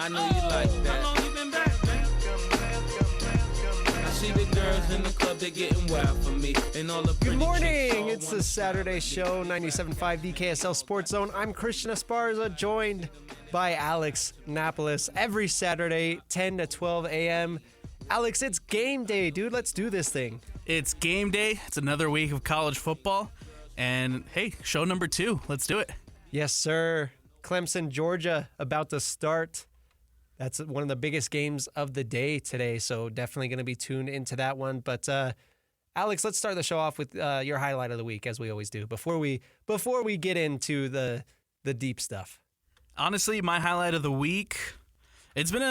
I know you like that. How long you been back, man? I see the girls in the club, they getting wild for me. And all the Good morning. It's the Saturday show, 97.5 the KSL Sports Zone. I'm Christian Esparza, joined by Alex Napoles every Saturday, 10 to 12 a.m. Alex, it's game day, dude. Let's do this thing. It's game day. It's another week of college football. And, hey, show number 2. Let's do it. Yes, sir. Clemson, Georgia, about to start. That's one of the biggest games of the day today, so definitely going to be tuned into that one. But, Alex, let's start the show off with your highlight of the week, as we always do, before we get into the deep stuff. Honestly, my highlight of the week, it's been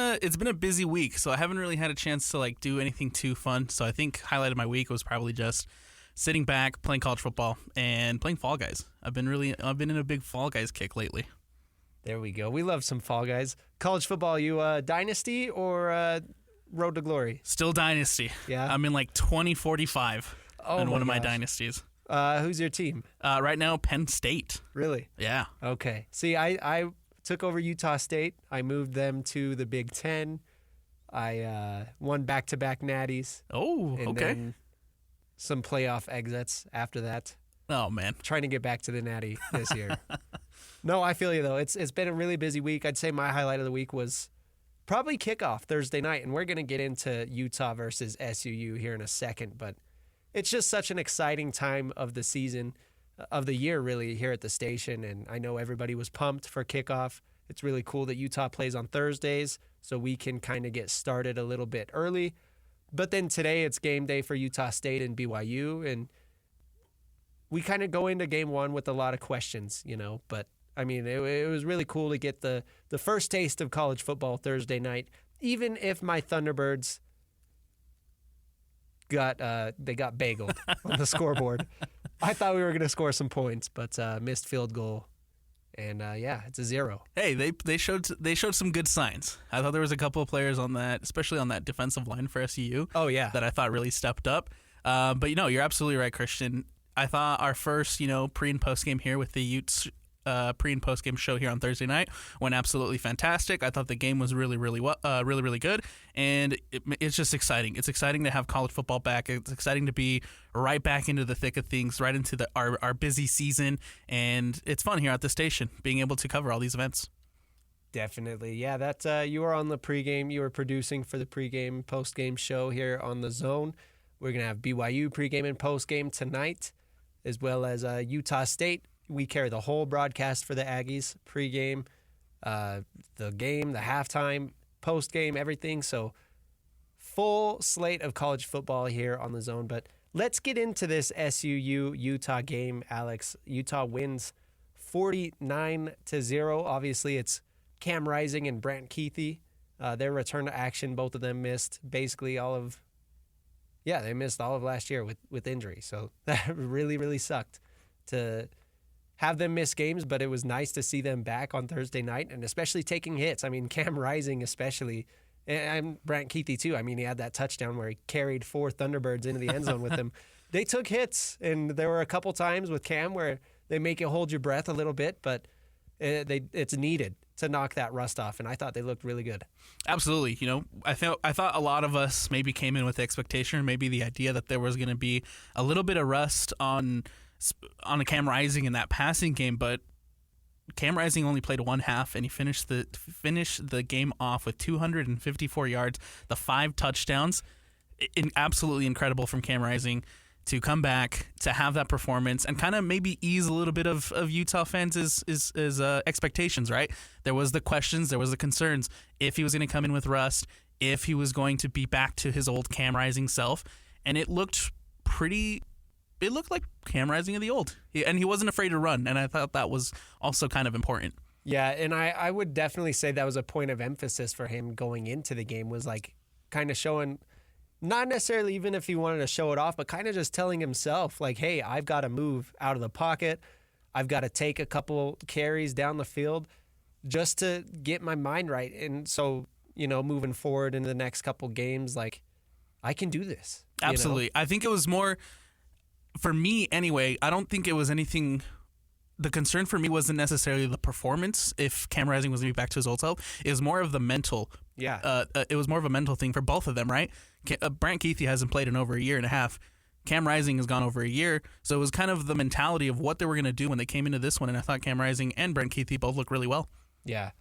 a busy week, so I haven't really had a chance to do anything too fun. So I think highlight of my week was probably just sitting back, playing college football, and playing Fall Guys. I've been in a big Fall Guys kick lately. There we go. We love some Fall Guys. College football, you Dynasty or Road to Glory? Still Dynasty. Yeah. I'm in 2045 in one of my dynasties. Who's your team? Right now, Penn State. Really? Yeah. Okay. See, I took over Utah State. I moved them to the Big Ten. I won back-to-back natties. Oh, and okay. Then some playoff exits after that. Oh, man. Trying to get back to the natty this year. No, I feel you, though. It's been a really busy week. I'd say my highlight of the week was probably kickoff Thursday night, and we're going to get into Utah versus SUU here in a second, but it's just such an exciting time of the season, of the year, really, here at the station, and I know everybody was pumped for kickoff. It's really cool that Utah plays on Thursdays, so we can kind of get started a little bit early. But then today it's game day for Utah State and BYU, and we kind of go into game one with a lot of questions, but I mean, it was really cool to get the first taste of college football Thursday night, even if my Thunderbirds got bageled on the scoreboard. I thought we were going to score some points, but missed field goal, and it's a 0. Hey, they showed some good signs. I thought there was a couple of players on that, especially on that defensive line for SUU. Oh yeah, that I thought really stepped up. But you're absolutely right, Christian. I thought our first pre and post game here with the Utes pre and post game show here on Thursday night went absolutely fantastic. I thought the game was really really good, and it's just exciting. It's exciting to have college football back. It's exciting to be right back into the thick of things, right into our busy season, and it's fun here at the station being able to cover all these events. Definitely, yeah. That you were on the pregame. You were producing for the pregame postgame show here on the Zone. We're gonna have BYU pregame and postgame tonight, as well as Utah State. We carry the whole broadcast for the Aggies, pregame, the game, the halftime, postgame, everything. So full slate of college football here on the Zone. But let's get into this SUU-Utah game, Alex. Utah wins 49-0. Obviously, it's Cam Rising and Brant Keithy. Their return to action, both of them missed basically they missed all of last year with injury. So that really, really sucked to have them miss games, but it was nice to see them back on Thursday night and especially taking hits. I mean, Cam Rising especially, and Brant Keithy too. I mean, he had that touchdown where he carried 4 Thunderbirds into the end zone with him. They took hits, and there were a couple times with Cam where they make you hold your breath a little bit, but it's needed to knock that rust off, and I thought they looked really good. Absolutely. I thought a lot of us maybe came in with the expectation, maybe the idea that there was going to be a little bit of rust on a Cam Rising in that passing game, but Cam Rising only played one half, and he finished the game off with 254 yards, the 5 touchdowns. Absolutely incredible from Cam Rising to come back, to have that performance, and kind of maybe ease a little bit of Utah fans' expectations, right? There was the questions, there was the concerns, if he was going to come in with rust, if he was going to be back to his old Cam Rising self, and it looked like Cam Rising of the old. And he wasn't afraid to run, and I thought that was also kind of important. Yeah, and I would definitely say that was a point of emphasis for him going into the game, was kind of showing, not necessarily even if he wanted to show it off, but kind of just telling himself, hey, I've got to move out of the pocket. I've got to take a couple carries down the field just to get my mind right. And so, moving forward in the next couple games, I can do this. Absolutely. I think it was more, for me anyway, I don't think it was anything the concern for me wasn't necessarily the performance. If Cam Rising was going to be back to his old self, it was more of the mental. Yeah. It was more of a mental thing for both of them, right? Brant Keithy hasn't played in over a year and a half. Cam Rising has gone over a year, so it was kind of the mentality of what they were going to do when they came into this one, and I thought Cam Rising and Brant Keithy both looked really well. Yeah,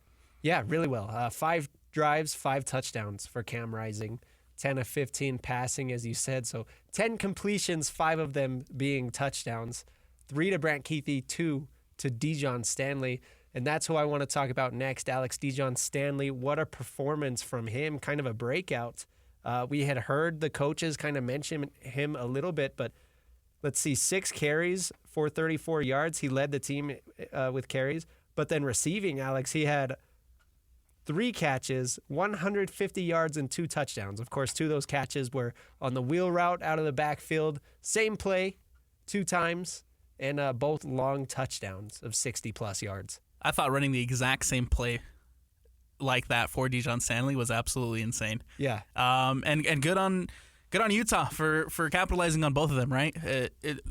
really well. 5 drives, 5 touchdowns for Cam Rising, 10 of 15 passing, as you said. So 10 completions, 5 of them being touchdowns, 3 to Brant Keithy, 2 to Dijon Stanley. And that's who I want to talk about next, Alex. Dijon Stanley, what a performance from him, kind of a breakout. We had heard the coaches kind of mention him a little bit, but let's see, 6 carries for 34 yards. He led the team with carries. But then receiving, Alex, he had 3 catches, 150 yards, and 2 touchdowns. Of course, 2 of those catches were on the wheel route out of the backfield. Same play 2 times, and both long touchdowns of 60-plus yards. I thought running the exact same play like that for Dijon Stanley was absolutely insane. Yeah. And good on Utah for capitalizing on both of them, right?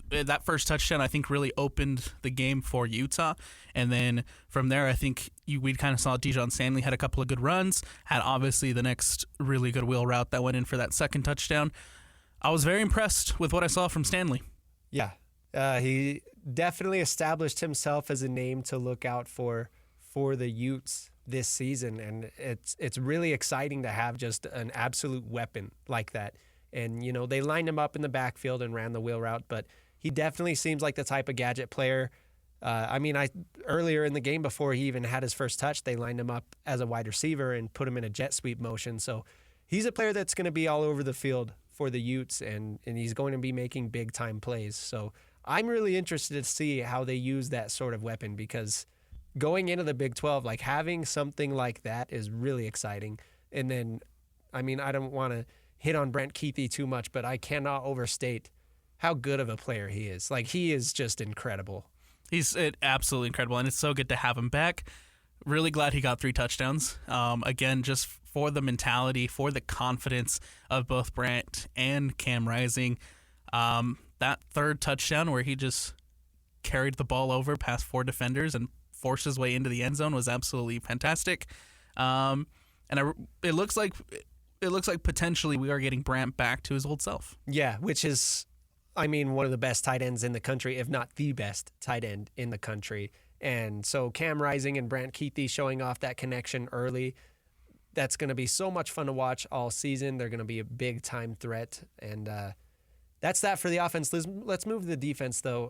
That first touchdown, I think, really opened the game for Utah. And then from there, I think we kind of saw Dijon Stanley had a couple of good runs, had obviously the next really good wheel route that went in for that second touchdown. I was very impressed with what I saw from Stanley. Yeah. He definitely established himself as a name to look out for the Utes this season. And it's really exciting to have just an absolute weapon like that. And, you know, they lined him up in the backfield and ran the wheel route, but he definitely seems like the type of gadget player. Earlier in the game before he even had his first touch, they lined him up as a wide receiver and put him in a jet sweep motion. So he's a player that's going to be all over the field for the Utes, and he's going to be making big-time plays. So I'm really interested to see how they use that sort of weapon, because going into the Big 12, like having something like that is really exciting. And then, I don't want to hit on Brant Keithy too much, but I cannot overstate how good of a player he is. Like, he is just incredible. He's absolutely incredible, and it's so good to have him back. Really glad he got 3 touchdowns. Again, just for the mentality, for the confidence of both Brant and Cam Rising. That third touchdown where he just carried the ball over past 4 defenders and forced his way into the end zone was absolutely fantastic. It looks like potentially we are getting Brant back to his old self. Yeah, which is, one of the best tight ends in the country, if not the best tight end in the country. And so Cam Rising and Brant Keithy showing off that connection early, that's going to be so much fun to watch all season. They're going to be a big-time threat. And that's that for the offense. Let's move to the defense, though.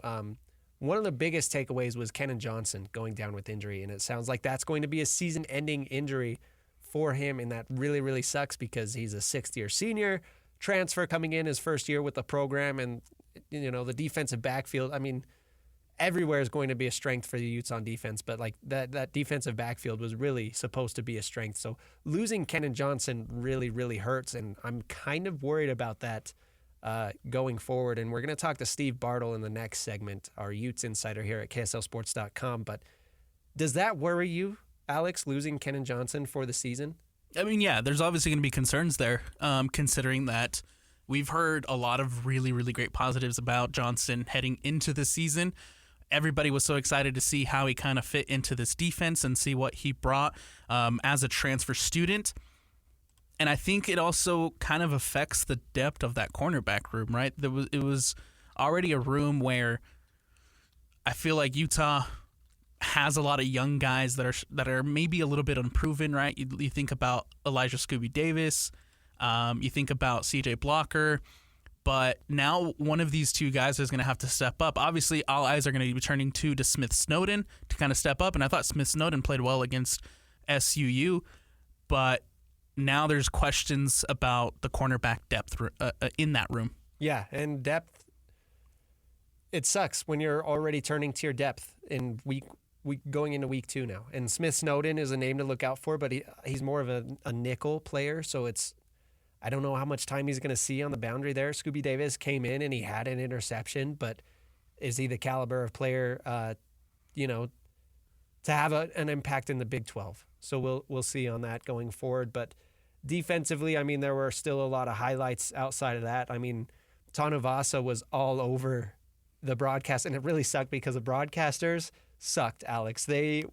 One of the biggest takeaways was Kenan Johnson going down with injury, and it sounds like that's going to be a season-ending injury for him, and that really, really sucks because he's a 6th-year senior, transfer coming in his first year with the program, and the defensive backfield. Everywhere is going to be a strength for the Utes on defense, but like that defensive backfield was really supposed to be a strength. So losing Kenan Johnson really, really hurts, and I'm kind of worried about that going forward. And we're going to talk to Steve Bartle in the next segment, our Utes Insider here at KSLSports.com. But does that worry you, Alex, losing Kenan Johnson for the season? Yeah, there's obviously going to be concerns there, considering that we've heard a lot of really, really great positives about Johnson heading into the season. Everybody was so excited to see how he kind of fit into this defense and see what he brought as a transfer student. And I think it also kind of affects the depth of that cornerback room, right? It was already a room where I feel like Utah has a lot of young guys that are maybe a little bit unproven, right? You think about Elijah Scooby Davis, you think about CJ Blocker, but now one of these 2 guys is going to have to step up. Obviously, all eyes are going to be turning to Smith Snowden to kind of step up, and I thought Smith Snowden played well against SUU, but now there's questions about the cornerback depth in that room. Yeah, and depth, it sucks when you're already turning to your depth in week going into week 2 now. And Smith Snowden is a name to look out for, but he's more of a nickel player, so I don't know how much time he's going to see on the boundary there. Scooby Davis came in and he had an interception, but is he the caliber of player, to have an impact in the Big 12? So we'll see on that going forward. But defensively, there were still a lot of highlights outside of that. Tanuvasa was all over the broadcast, and it really sucked because the broadcasters sucked, Alex. They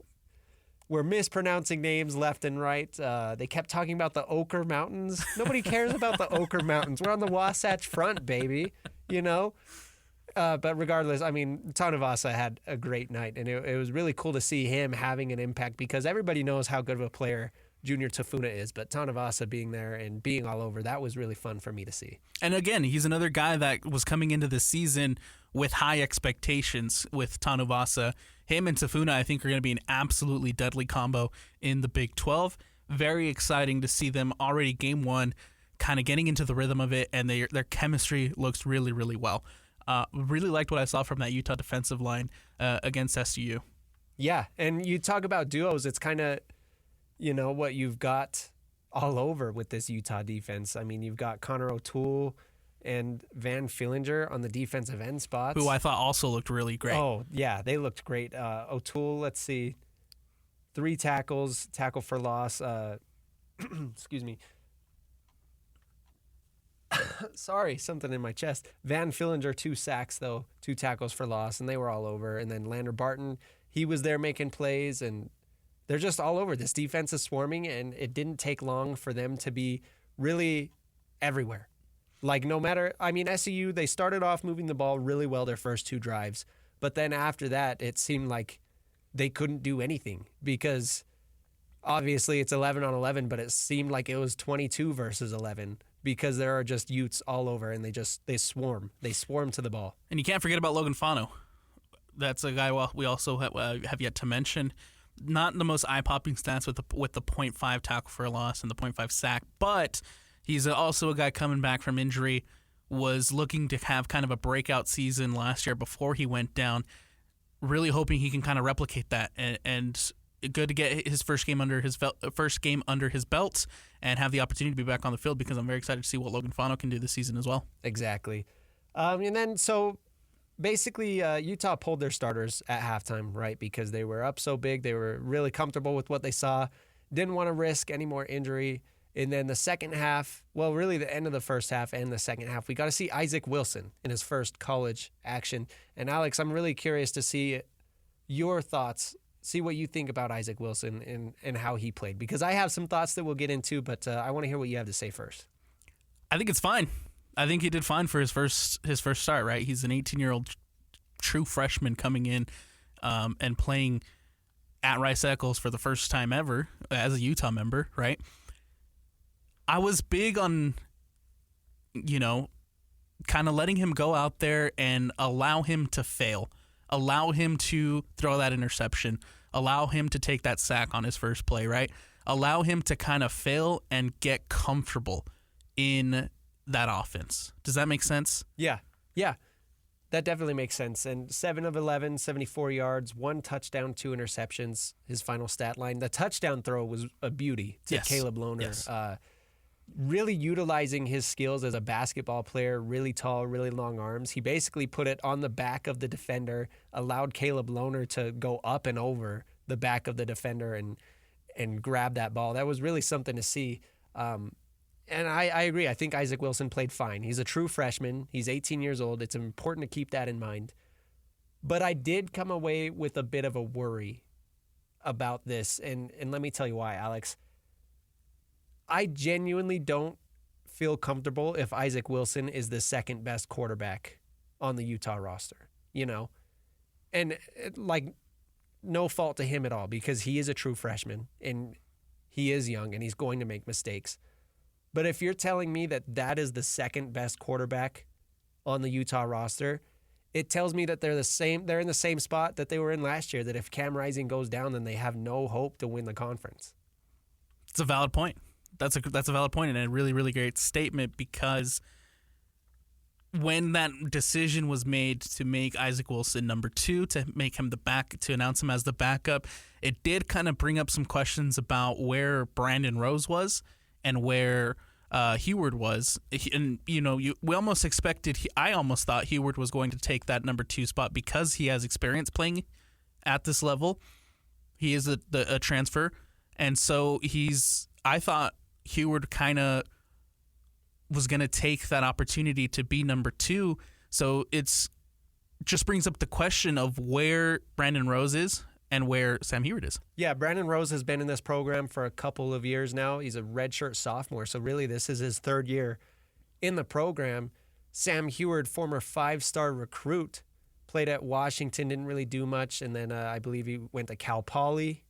were mispronouncing names left and right. They kept talking about the Ochre Mountains. Nobody cares about the Ochre Mountains. We're on the Wasatch Front, baby, you know? But regardless, I mean, Tanuvasa had a great night, and it was really cool to see him having an impact because everybody knows how good of a player Junior Tafuna is, but Tanuvasa being there and being all over, that was really fun for me to see. And again, he's another guy that was coming into this season with high expectations with Tanuvasa. Him and Tafuna, I think, are going to be an absolutely deadly combo in the Big 12. Very exciting to see them already game one, kind of getting into the rhythm of it, and their chemistry looks really, really well. Really liked what I saw from that Utah defensive line against SUU. Yeah, and you talk about duos, it's kind of, you know, what you've got all over with this Utah defense. I mean, you've got Connor O'Toole and Van Fillinger on the defensive end spots. Who I thought also looked really great. Oh, yeah, they looked great. O'Toole, let's see, 3 tackles, tackle for loss. Excuse me. Sorry, something in my chest. Van Fillinger, 2 sacks, though, 2 tackles for loss, and they were all over. And then Lander Barton, he was there making plays, and they're just all over. This defense is swarming, and it didn't take long for them to be really everywhere. Like, no matter, I mean, SUU, they started off moving the ball really well their first 2 drives, but then after that, it seemed like they couldn't do anything because obviously it's 11 on 11, but it seemed like it was 22 versus 11 because there are just Utes all over, and they swarm. They swarm to the ball. And you can't forget about Logan Fano. That's a guy we also have yet to mention. Not the most eye-popping stats with the 0.5 tackle for a loss and the 0.5 sack, but he's also a guy coming back from injury, was looking to have kind of a breakout season last year before he went down, really hoping he can kind of replicate that, and good to get his first game under his belt and have the opportunity to be back on the field because I'm very excited to see what Logan Fano can do this season as well. Exactly. And then so basically Utah pulled their starters at halftime, right, because they were up so big. They were really comfortable with what they saw, didn't want to risk any more injury. And then the second half, well, really the end of the first half and the second half, we got to see Isaac Wilson in his first college action. And Alex, I'm really curious to see your thoughts, see what you think about Isaac Wilson and how he played, because I have some thoughts that we'll get into, but I want to hear what you have to say first. I think it's fine. I think he did fine for his first start, right? He's an 18-year-old true freshman coming in and playing at Rice Eccles for the first time ever as a Utah member, right? I was big on, kind of letting him go out there and allow him to fail. Allow him to throw that interception. Allow him to take that sack on his first play, right? Allow him to kind of fail and get comfortable in that offense. Does that make sense? Yeah. That definitely makes sense. And 7 of 11, 74 yards, 1 touchdown, 2 interceptions, his final stat line. The touchdown throw was a beauty to Caleb Lohner. Yes. Really utilizing his skills as a basketball player, really tall, really long arms. He basically put it on the back of the defender, allowed Caleb Lohner to go up and over the back of the defender and grab that ball. That was really something to see. And I agree. I think Isaac Wilson played fine. He's a true freshman. He's 18 years old. It's important to keep that in mind. But I did come away with a bit of a worry about this. And let me tell you why, Alex. I genuinely don't feel comfortable if Isaac Wilson is the second best quarterback on the Utah roster, And no fault to him at all because he is a true freshman and he is young and he's going to make mistakes. But if you're telling me that is the second best quarterback on the Utah roster, it tells me that they're in the same spot that they were in last year, that if Cam Rising goes down, then they have no hope to win the conference. It's a valid point. That's a valid point and a really, really great statement because when that decision was made to make Isaac Wilson number 2, to make him to announce him as the backup, it did kind of bring up some questions about where Brandon Rose was and where Heward was. We almost expected, I almost thought Heward was going to take that number 2 spot because he has experience playing at this level. He is a transfer, and so I thought Heward kind of was going to take that opportunity to be number 2. So it's just brings up the question of where Brandon Rose is and where Sam Heward is. Yeah, Brandon Rose has been in this program for a couple of years now. He's a redshirt sophomore, so really this is his third year in the program. Sam Heward, former 5-star recruit, played at Washington, didn't really do much, and then I believe he went to Cal Poly,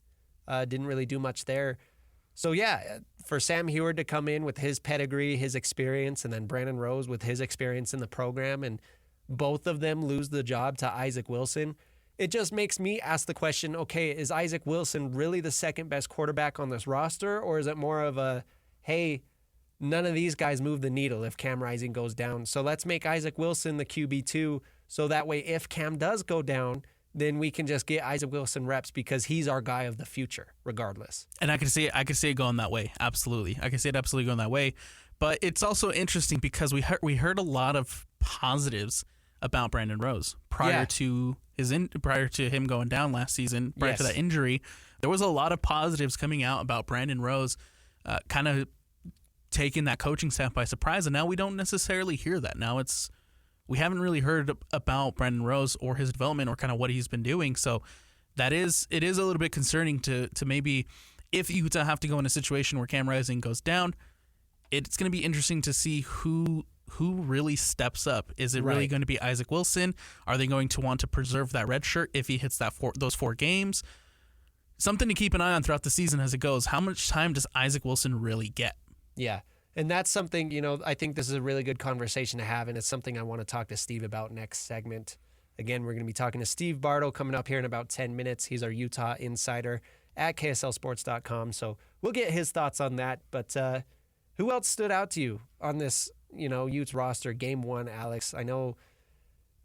didn't really do much there. So yeah, for Sam Heward to come in with his pedigree, his experience, and then Brandon Rose with his experience in the program, and both of them lose the job to Isaac Wilson, it just makes me ask the question, okay, is Isaac Wilson really the second best quarterback on this roster, or is it more of a, hey, none of these guys move the needle if Cam Rising goes down, so let's make Isaac Wilson the QB2, so that way if Cam does go down, then we can just get Isaac Wilson reps because he's our guy of the future, regardless. And I can see it going that way. Absolutely. I can see it absolutely going that way. But it's also interesting because we heard a lot of positives about Brandon Rose prior to him going down last season, prior to that injury. There was a lot of positives coming out about Brandon Rose kind of taking that coaching staff by surprise, and now we don't necessarily hear that. Now we haven't really heard about Brandon Rose or his development or kind of what he's been doing. So it is a little bit concerning to maybe if Utah have to go in a situation where Cam Rising goes down, it's going to be interesting to see who really steps up. Is it really going to be Isaac Wilson? Are they going to want to preserve that red shirt if he hits those 4 games? Something to keep an eye on throughout the season as it goes. How much time does Isaac Wilson really get? Yeah. And that's something, I think this is a really good conversation to have, and it's something I want to talk to Steve about next segment. Again, we're going to be talking to Steve Bartle coming up here in about 10 minutes. He's our Utah Insider at KSLSports.com, so we'll get his thoughts on that. But who else stood out to you on this, Utes roster, Game 1, Alex? I know,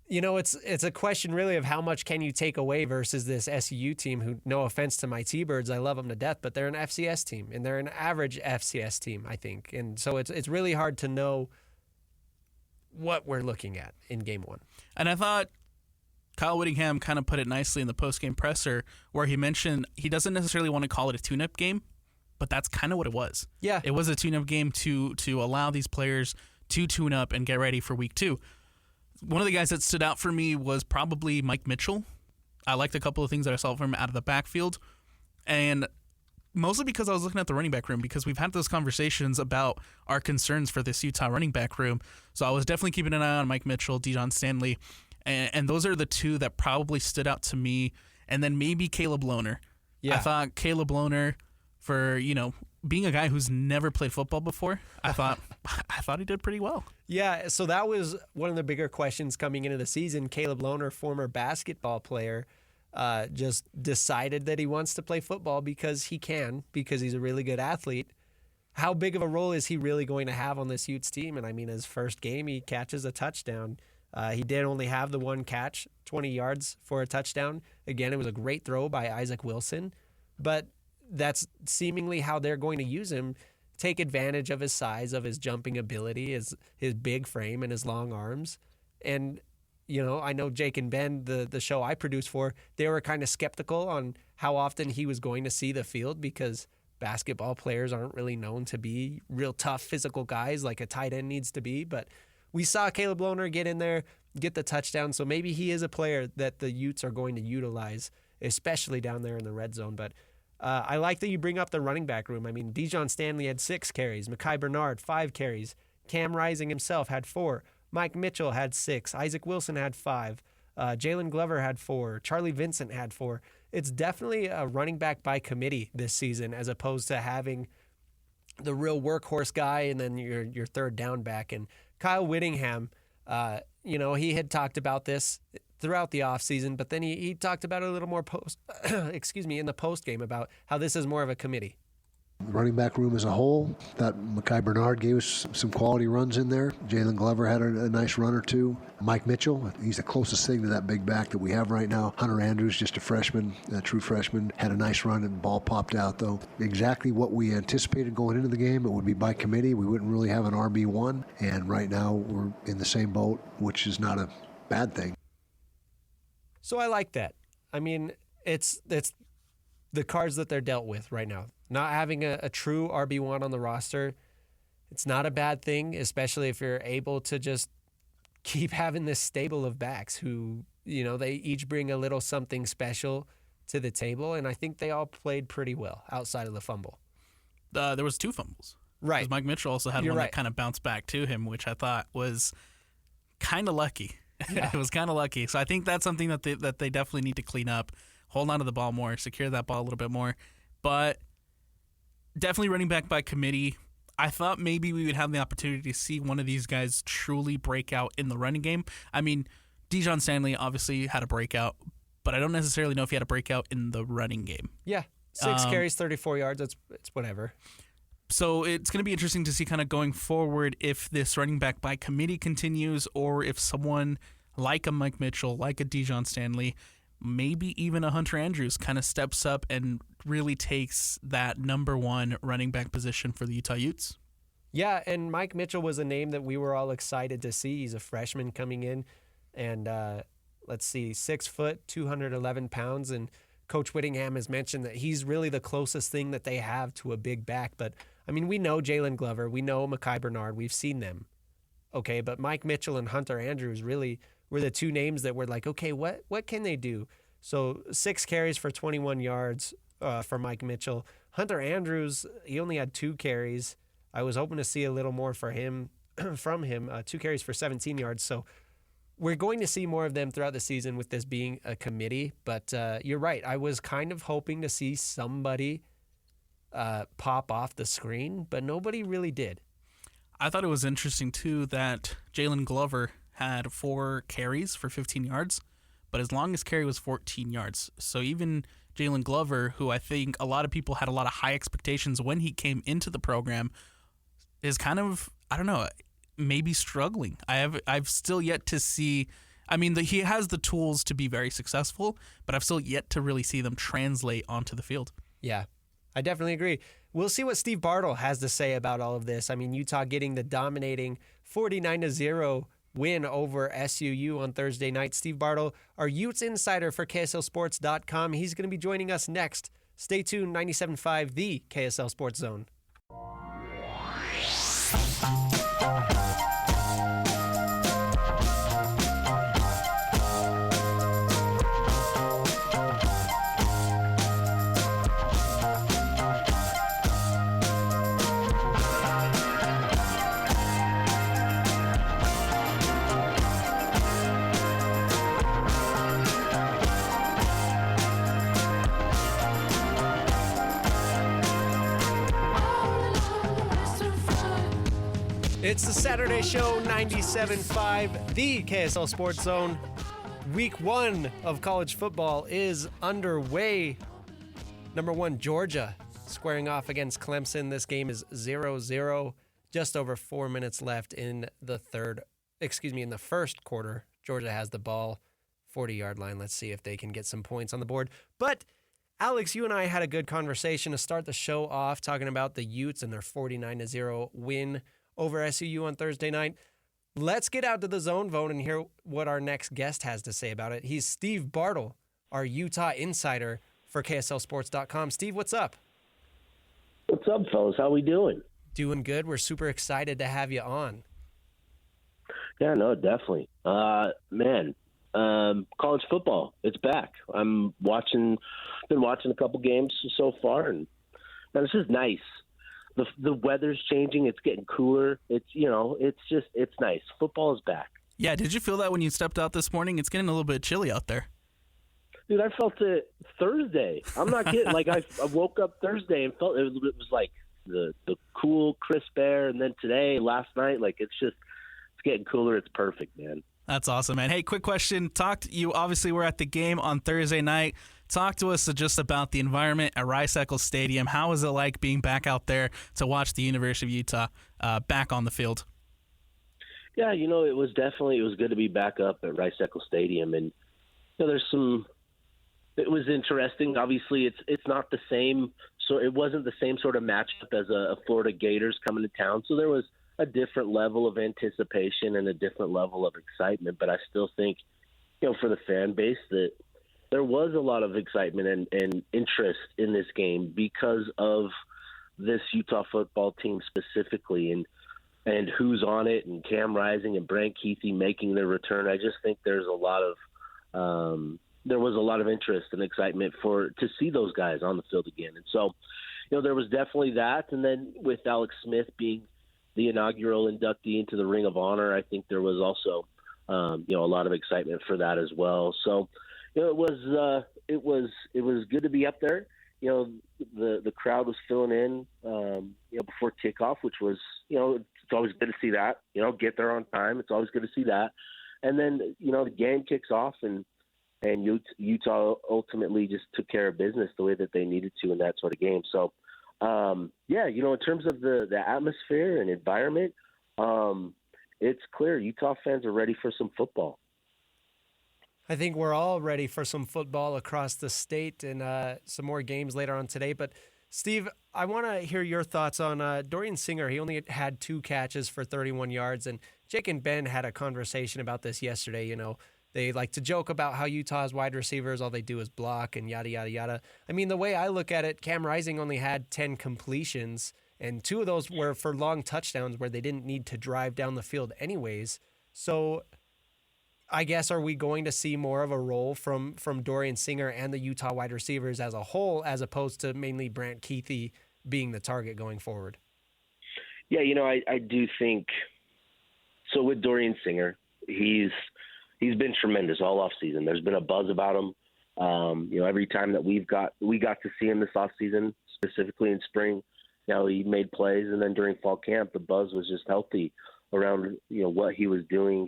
it's a question really of how much can you take away versus this SUU team who, no offense to my T-Birds, I love them to death, but they're an FCS team, and they're an average FCS team, I think. And so it's really hard to know what we're looking at in Game 1. And I thought Kyle Whittingham kind of put it nicely in the post-game presser where he mentioned he doesn't necessarily want to call it a tune-up game, but that's kind of what it was. Yeah. It was a tune-up game to allow these players to tune up and get ready for Week 2. One of the guys that stood out for me was probably Mike Mitchell. I liked a couple of things that I saw from him out of the backfield, and mostly because I was looking at the running back room, because we've had those conversations about our concerns for this Utah running back room. So I was definitely keeping an eye on Mike Mitchell, Dijon Stanley, and those are the two that probably stood out to me, and then maybe Caleb Lohner. Yeah. I thought Caleb Lohner, for being a guy who's never played football before, I thought he did pretty well. Yeah, so that was one of the bigger questions coming into the season. Caleb Lohner, former basketball player, just decided that he wants to play football because he's a really good athlete. How big of a role is he really going to have on this Utes team? And I mean, his first game, he catches a touchdown. He did only have the one catch, 20 yards for a touchdown. Again, it was a great throw by Isaac Wilson, but that's seemingly how they're going to use him, take advantage of his size, of his jumping ability, his big frame and his long arms. And, I know Jake and Ben, the show I produced for, they were kind of skeptical on how often he was going to see the field because basketball players aren't really known to be real tough physical guys like a tight end needs to be. But we saw Caleb Lohner get in there, get the touchdown, so maybe he is a player that the Utes are going to utilize, especially down there in the red zone. But I like that you bring up the running back room. I mean, Dijon Stanley had 6 carries, Mekhi Bernard 5 carries, Cam Rising himself had 4, Mike Mitchell had 6, Isaac Wilson had 5, Jalen Glover had 4, Charlie Vincent had 4. It's definitely a running back by committee this season, as opposed to having the real workhorse guy and then your third down back. And Kyle Whittingham, he had talked about this throughout the offseason, but then he talked about it a little more in the post game about how this is more of a committee. The running back room as a whole, thought Mekhi Bernard gave us some quality runs in there. Jalen Glover had a nice run or two. Mike Mitchell, he's the closest thing to that big back that we have right now. Hunter Andrews, just a freshman, a true freshman, had a nice run and the ball popped out though. Exactly what we anticipated going into the game, it would be by committee. We wouldn't really have an RB1, and right now we're in the same boat, which is not a bad thing. So I like that. I mean, it's the cards that they're dealt with right now. Not having a true RB1 on the roster, it's not a bad thing, especially if you're able to just keep having this stable of backs who They each bring a little something special to the table, and I think they all played pretty well outside of the fumble. There was 2 fumbles. Right. 'Cause Mike Mitchell also had one that kind of bounced back to him, which I thought was kind of lucky. Yeah. It was kind of lucky. So I think that's something that they definitely need to clean up, hold on to the ball more, secure that ball a little bit more. But definitely running back by committee. I thought maybe we would have the opportunity to see one of these guys truly break out in the running game. I mean, Dijon Stanley obviously had a breakout, but I don't necessarily know if he had a breakout in the running game. Yeah, 6 carries, 34 yards. It's whatever. So it's going to be interesting to see kind of going forward if this running back by committee continues, or if someone like a Mike Mitchell, like a Dijon Stanley, maybe even a Hunter Andrews kind of steps up and really takes that number 1 running back position for the Utah Utes. Yeah, and Mike Mitchell was a name that we were all excited to see. He's a freshman coming in, and let's see, 6 foot, 211 pounds, and Coach Whittingham has mentioned that he's really the closest thing that they have to a big back. But, I mean, we know Jalen Glover. We know Mekhi Bernard. We've seen them. Okay, but Mike Mitchell and Hunter Andrews really were the 2 names that were like, okay, what can they do? So 6 carries for 21 yards for Mike Mitchell. Hunter Andrews, he only had 2 carries. I was hoping to see a little more for him from him, 2 carries for 17 yards. So we're going to see more of them throughout the season with this being a committee. But you're right. I was kind of hoping to see somebody pop off the screen, but nobody really did. I thought it was interesting, too, that Jalen Glover had 4 carries for 15 yards, but his longest carry was 14 yards. So even Jalen Glover, who I think a lot of people had a lot of high expectations when he came into the program, is kind of, I don't know, maybe struggling. I've still yet to see, I mean, he has the tools to be very successful, but I've still yet to really see them translate onto the field. Yeah, I definitely agree. We'll see what Steve Bartle has to say about all of this. I mean, Utah getting the dominating 49-0 win over SUU on Thursday night. Steve Bartle, our Utes Insider for KSLSports.com. He's going to be joining us next. Stay tuned, 97.5, the KSL Sports Zone. It's the Saturday Show, 97.5, the KSL Sports Zone. Week 1 of college football is underway. Number 1, Georgia, squaring off against Clemson. This game is 0-0. Just over 4 minutes left in the first quarter. Georgia has the ball, 40-yard line. Let's see if they can get some points on the board. But Alex, you and I had a good conversation to start the show off, talking about the Utes and their 49-0 win over SUU on Thursday night. Let's get out to the zone vote and hear what our next guest has to say about it. He's Steve Bartle, our Utah Insider for KSLSports.com. Steve, what's up? What's up, fellas? How we doing? Doing good. We're super excited to have you on. Yeah, no, definitely. Man, college football, it's back. Been watching a couple games so far, and man, this is nice. The weather's changing. It's getting cooler. It's nice. Football is back. Yeah, did you feel that when you stepped out this morning? It's getting a little bit chilly out there. Dude, I felt it Thursday. I'm not kidding. Like I woke up Thursday and felt it was like the cool, crisp air, and then today, last night, like it's getting cooler. It's perfect, man. That's awesome, man. Hey, quick question. You obviously were at the game on Thursday night. Talk to us just about the environment at Rice-Eccles Stadium. How was it like being back out there to watch the University of Utah back on the field? Yeah, it was good to be back up at Rice-Eccles Stadium, and it was interesting. Obviously, it's not the same. So it wasn't the same sort of matchup as a Florida Gators coming to town. So there was a different level of anticipation and a different level of excitement. But I still think, for the fan base, that there was a lot of excitement and interest in this game because of this Utah football team specifically and who's on it, and Cam Rising and Brant Keithy making their return. I just think there's a lot of there was a lot of interest and excitement to see those guys on the field again. And so, there was definitely that. And then with Alex Smith being the inaugural inductee into the Ring of Honor, I think there was also, a lot of excitement for that as well. So, it was good to be up there. The crowd was filling in, before kickoff, which was, it's always good to see that, get there on time. It's always good to see that. And then, the game kicks off and Utah ultimately just took care of business the way that they needed to in that sort of game. So, in terms of the atmosphere and environment, it's clear Utah fans are ready for some football. I think we're all ready for some football across the state and some more games later on today. But, Steve, I want to hear your thoughts on Dorian Singer. He only had 2 catches for 31 yards, and Jake and Ben had a conversation about this yesterday. They like to joke about how Utah's wide receivers, all they do is block and yada, yada, yada. I mean, the way I look at it, Cam Rising only had 10 completions, and 2 of those were for long touchdowns where they didn't need to drive down the field anyways. So I guess, are we going to see more of a role from Dorian Singer and the Utah wide receivers as a whole, as opposed to mainly Brant Keithy being the target going forward? Yeah, I do think so. With Dorian Singer, he's been tremendous all off season. There's been a buzz about him. Every time that we got to see him this off season, specifically in spring, he made plays, and then during fall camp, the buzz was just healthy around what he was doing,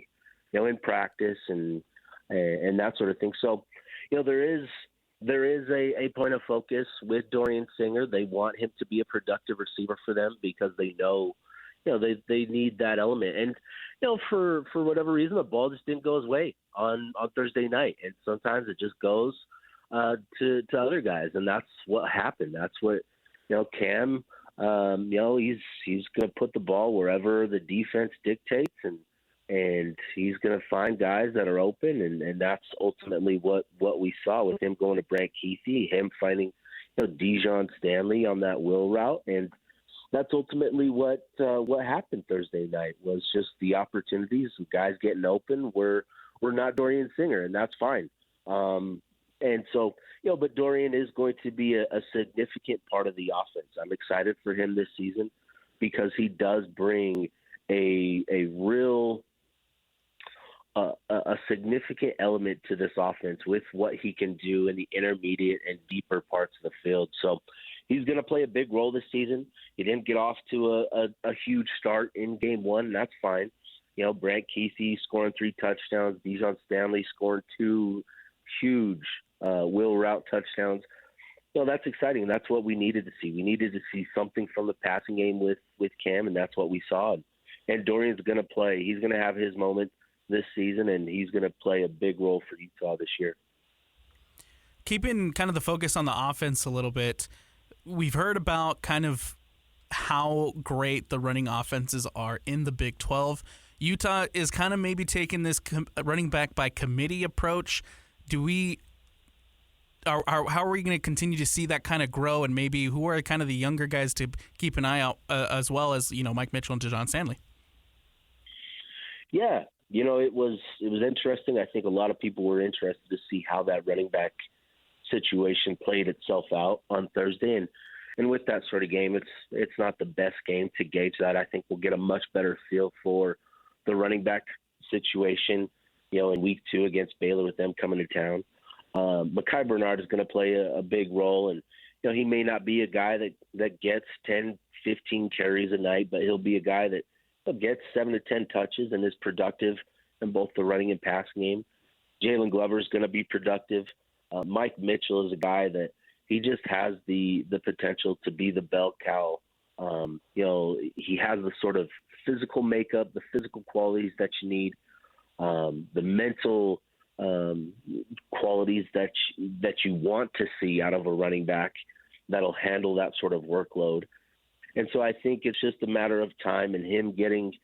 in practice and that sort of thing. So, there is a point of focus with Dorian Singer. They want him to be a productive receiver for them because they know, they need that element. And, for whatever reason, the ball just didn't go his way on Thursday night. And sometimes it just goes to other guys. And that's what happened. That's what, Cam, he's going to put the ball wherever the defense dictates, and he's going to find guys that are open, and that's ultimately what we saw with him going to Brant Keithy, him finding Dijon Stanley on that wheel route, and that's ultimately what happened Thursday night. Was just the opportunities, some guys getting open were not Dorian Singer, and that's fine. And so, but Dorian is going to be a significant part of the offense. I'm excited for him this season because he does bring a real a significant element to this offense with what he can do in the intermediate and deeper parts of the field. So he's going to play a big role this season. He didn't get off to a huge start in game 1, and that's fine. Brant Keithy scoring 3 touchdowns, Dijon Stanley scoring 2 huge wheel route touchdowns. That's exciting. That's what we needed to see. We needed to see something from the passing game with Cam, and that's what we saw. And Dorian's going to play. He's going to have his moment this season, and he's going to play a big role for Utah this year. Keeping kind of the focus on the offense a little bit, we've heard about kind of how great the running offenses are in the Big 12. Utah is kind of maybe taking this running back by committee approach. How are we going to continue to see that kind of grow, and maybe who are kind of the younger guys to keep an eye out, as well as Mike Mitchell and Dijon Stanley? Yeah, it was interesting. I think a lot of people were interested to see how that running back situation played itself out on Thursday, and with that sort of game, it's not the best game to gauge that. I think we'll get a much better feel for the running back situation, in week 2 against Baylor with them coming to town. Mekhi Bernard is going to play a big role, and he may not be a guy that gets 10, 15 carries a night, but he'll be a guy that gets 7 to 10 touches and is productive in both the running and passing game. Jalen Glover is going to be productive. Mike Mitchell is a guy that he just has the potential to be the bell cow. He has the sort of physical makeup, the physical qualities that you need, the mental qualities that you want to see out of a running back that'll handle that sort of workload. And so I think it's just a matter of time and him getting,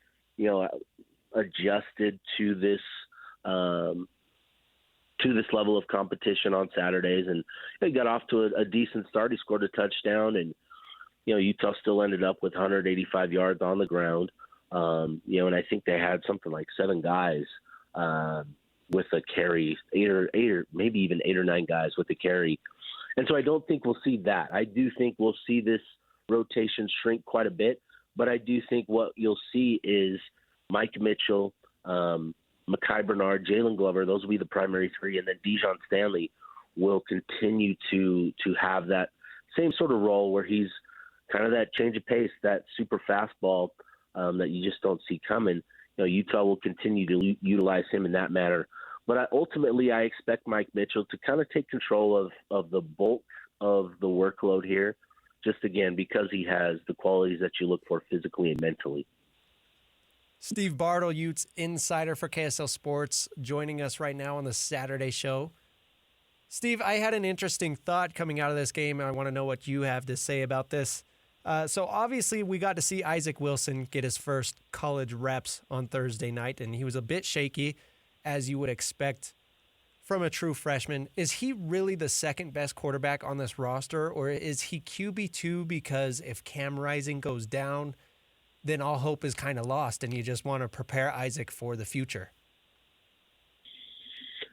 adjusted to this level of competition on Saturdays. And he got off to a decent start. He scored a touchdown, and Utah still ended up with 185 yards on the ground. And I think they had something like 7 guys with a carry, eight or maybe even 8 or 9 guys with a carry. And so I don't think we'll see that. I do think we'll see this rotation shrink quite a bit, but I do think what you'll see is Mike Mitchell, Mekhi Bernard, Jalen Glover, those will be the primary 3, and then Dijon Stanley will continue to have that same sort of role where he's kind of that change of pace, that super fastball that you just don't see coming. Utah will continue to utilize him in that manner. But ultimately, I expect Mike Mitchell to kind of take control of the bulk of the workload here, just again, because he has the qualities that you look for physically and mentally. Steve Bartle, Utes Insider for KSL Sports, joining us right now on the Saturday show. Steve, I had an interesting thought coming out of this game, and I want to know what you have to say about this. So obviously we got to see Isaac Wilson get his first college reps on Thursday night, and he was a bit shaky, as you would expect from a true freshman. Is he really the second best quarterback on this roster, or is he QB2 because if Cam Rising goes down, then all hope is kind of lost and you just want to prepare Isaac for the future?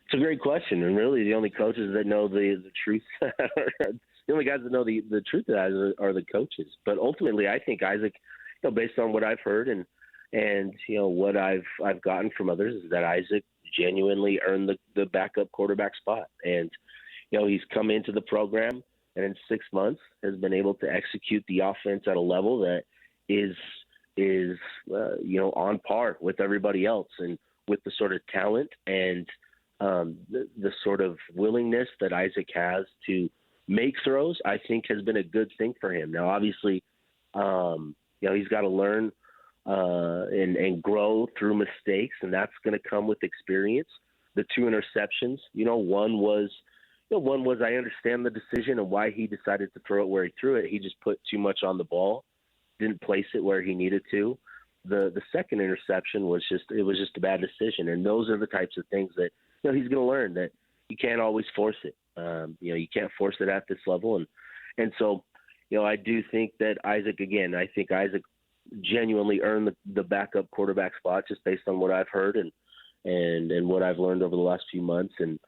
It's a great question, and really the only coaches that know the truth, the only guys that know the truth of that are the coaches. But ultimately, I think Isaac, based on what I've heard and what I've gotten from others, is that Isaac genuinely earned the backup quarterback spot. And he's come into the program and in 6 months has been able to execute the offense at a level that is on par with everybody else, and with the sort of talent and the sort of willingness that Isaac has to make throws, I think has been a good thing for him. Now, obviously, he's got to learn and grow through mistakes, and that's going to come with experience. The 2 interceptions, one was I understand the decision and why he decided to throw it where he threw it. He just put too much on the ball, didn't place it where he needed to. The second interception was just a bad decision, and those are the types of things that he's going to learn, that you can't always force it. You can't force it at this level, and so I do think that Isaac genuinely earned the backup quarterback spot just based on what I've heard and what I've learned over the last few months. And,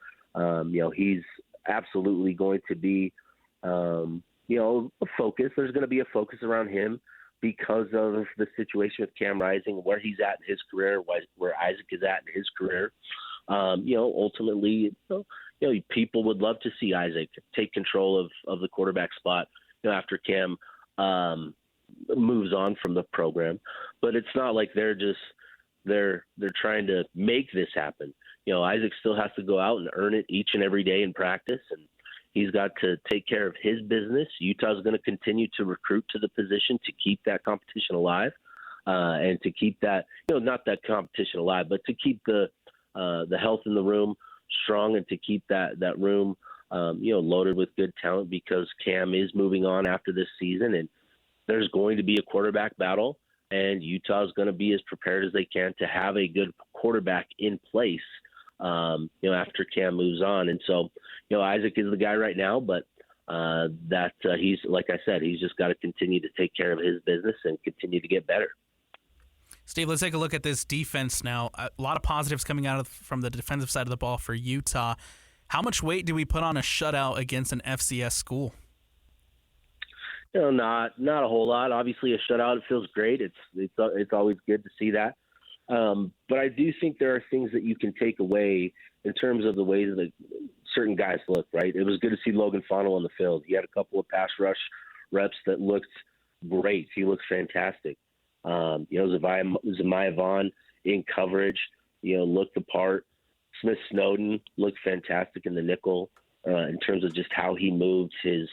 he's absolutely going to be, a focus. There's going to be a focus around him because of the situation with Cam Rising, where he's at in his career, where Isaac is at in his career. Ultimately, people would love to see Isaac take control of the quarterback spot, after Cam, moves on from the program. But it's not like they're trying to make this happen. Isaac still has to go out and earn it each and every day in practice, and he's got to take care of his business. Utah's going to continue to recruit to the position to keep that competition alive, and to keep that, not that competition alive, but to keep the health in the room strong, and to keep that room, loaded with good talent, because Cam is moving on after this season, and there's going to be a quarterback battle, and Utah is going to be as prepared as they can to have a good quarterback in place, after Cam moves on. And so, Isaac is the guy right now, but he's, like I said, he's just got to continue to take care of his business and continue to get better. Steve, let's take a look at this defense now. A lot of positives coming out from the defensive side of the ball for Utah. How much weight do we put on a shutout against an FCS school? Not a whole lot. Obviously, a shutout, it feels great. It's always good to see that. But I do think there are things that you can take away in terms of the ways that certain guys look, right? It was good to see Logan Fonnell on the field. He had a couple of pass rush reps that looked great. He looked fantastic. Zemiah Vaughn in coverage, looked the part. Smith Snowden looked fantastic in the nickel, in terms of just how he moved, his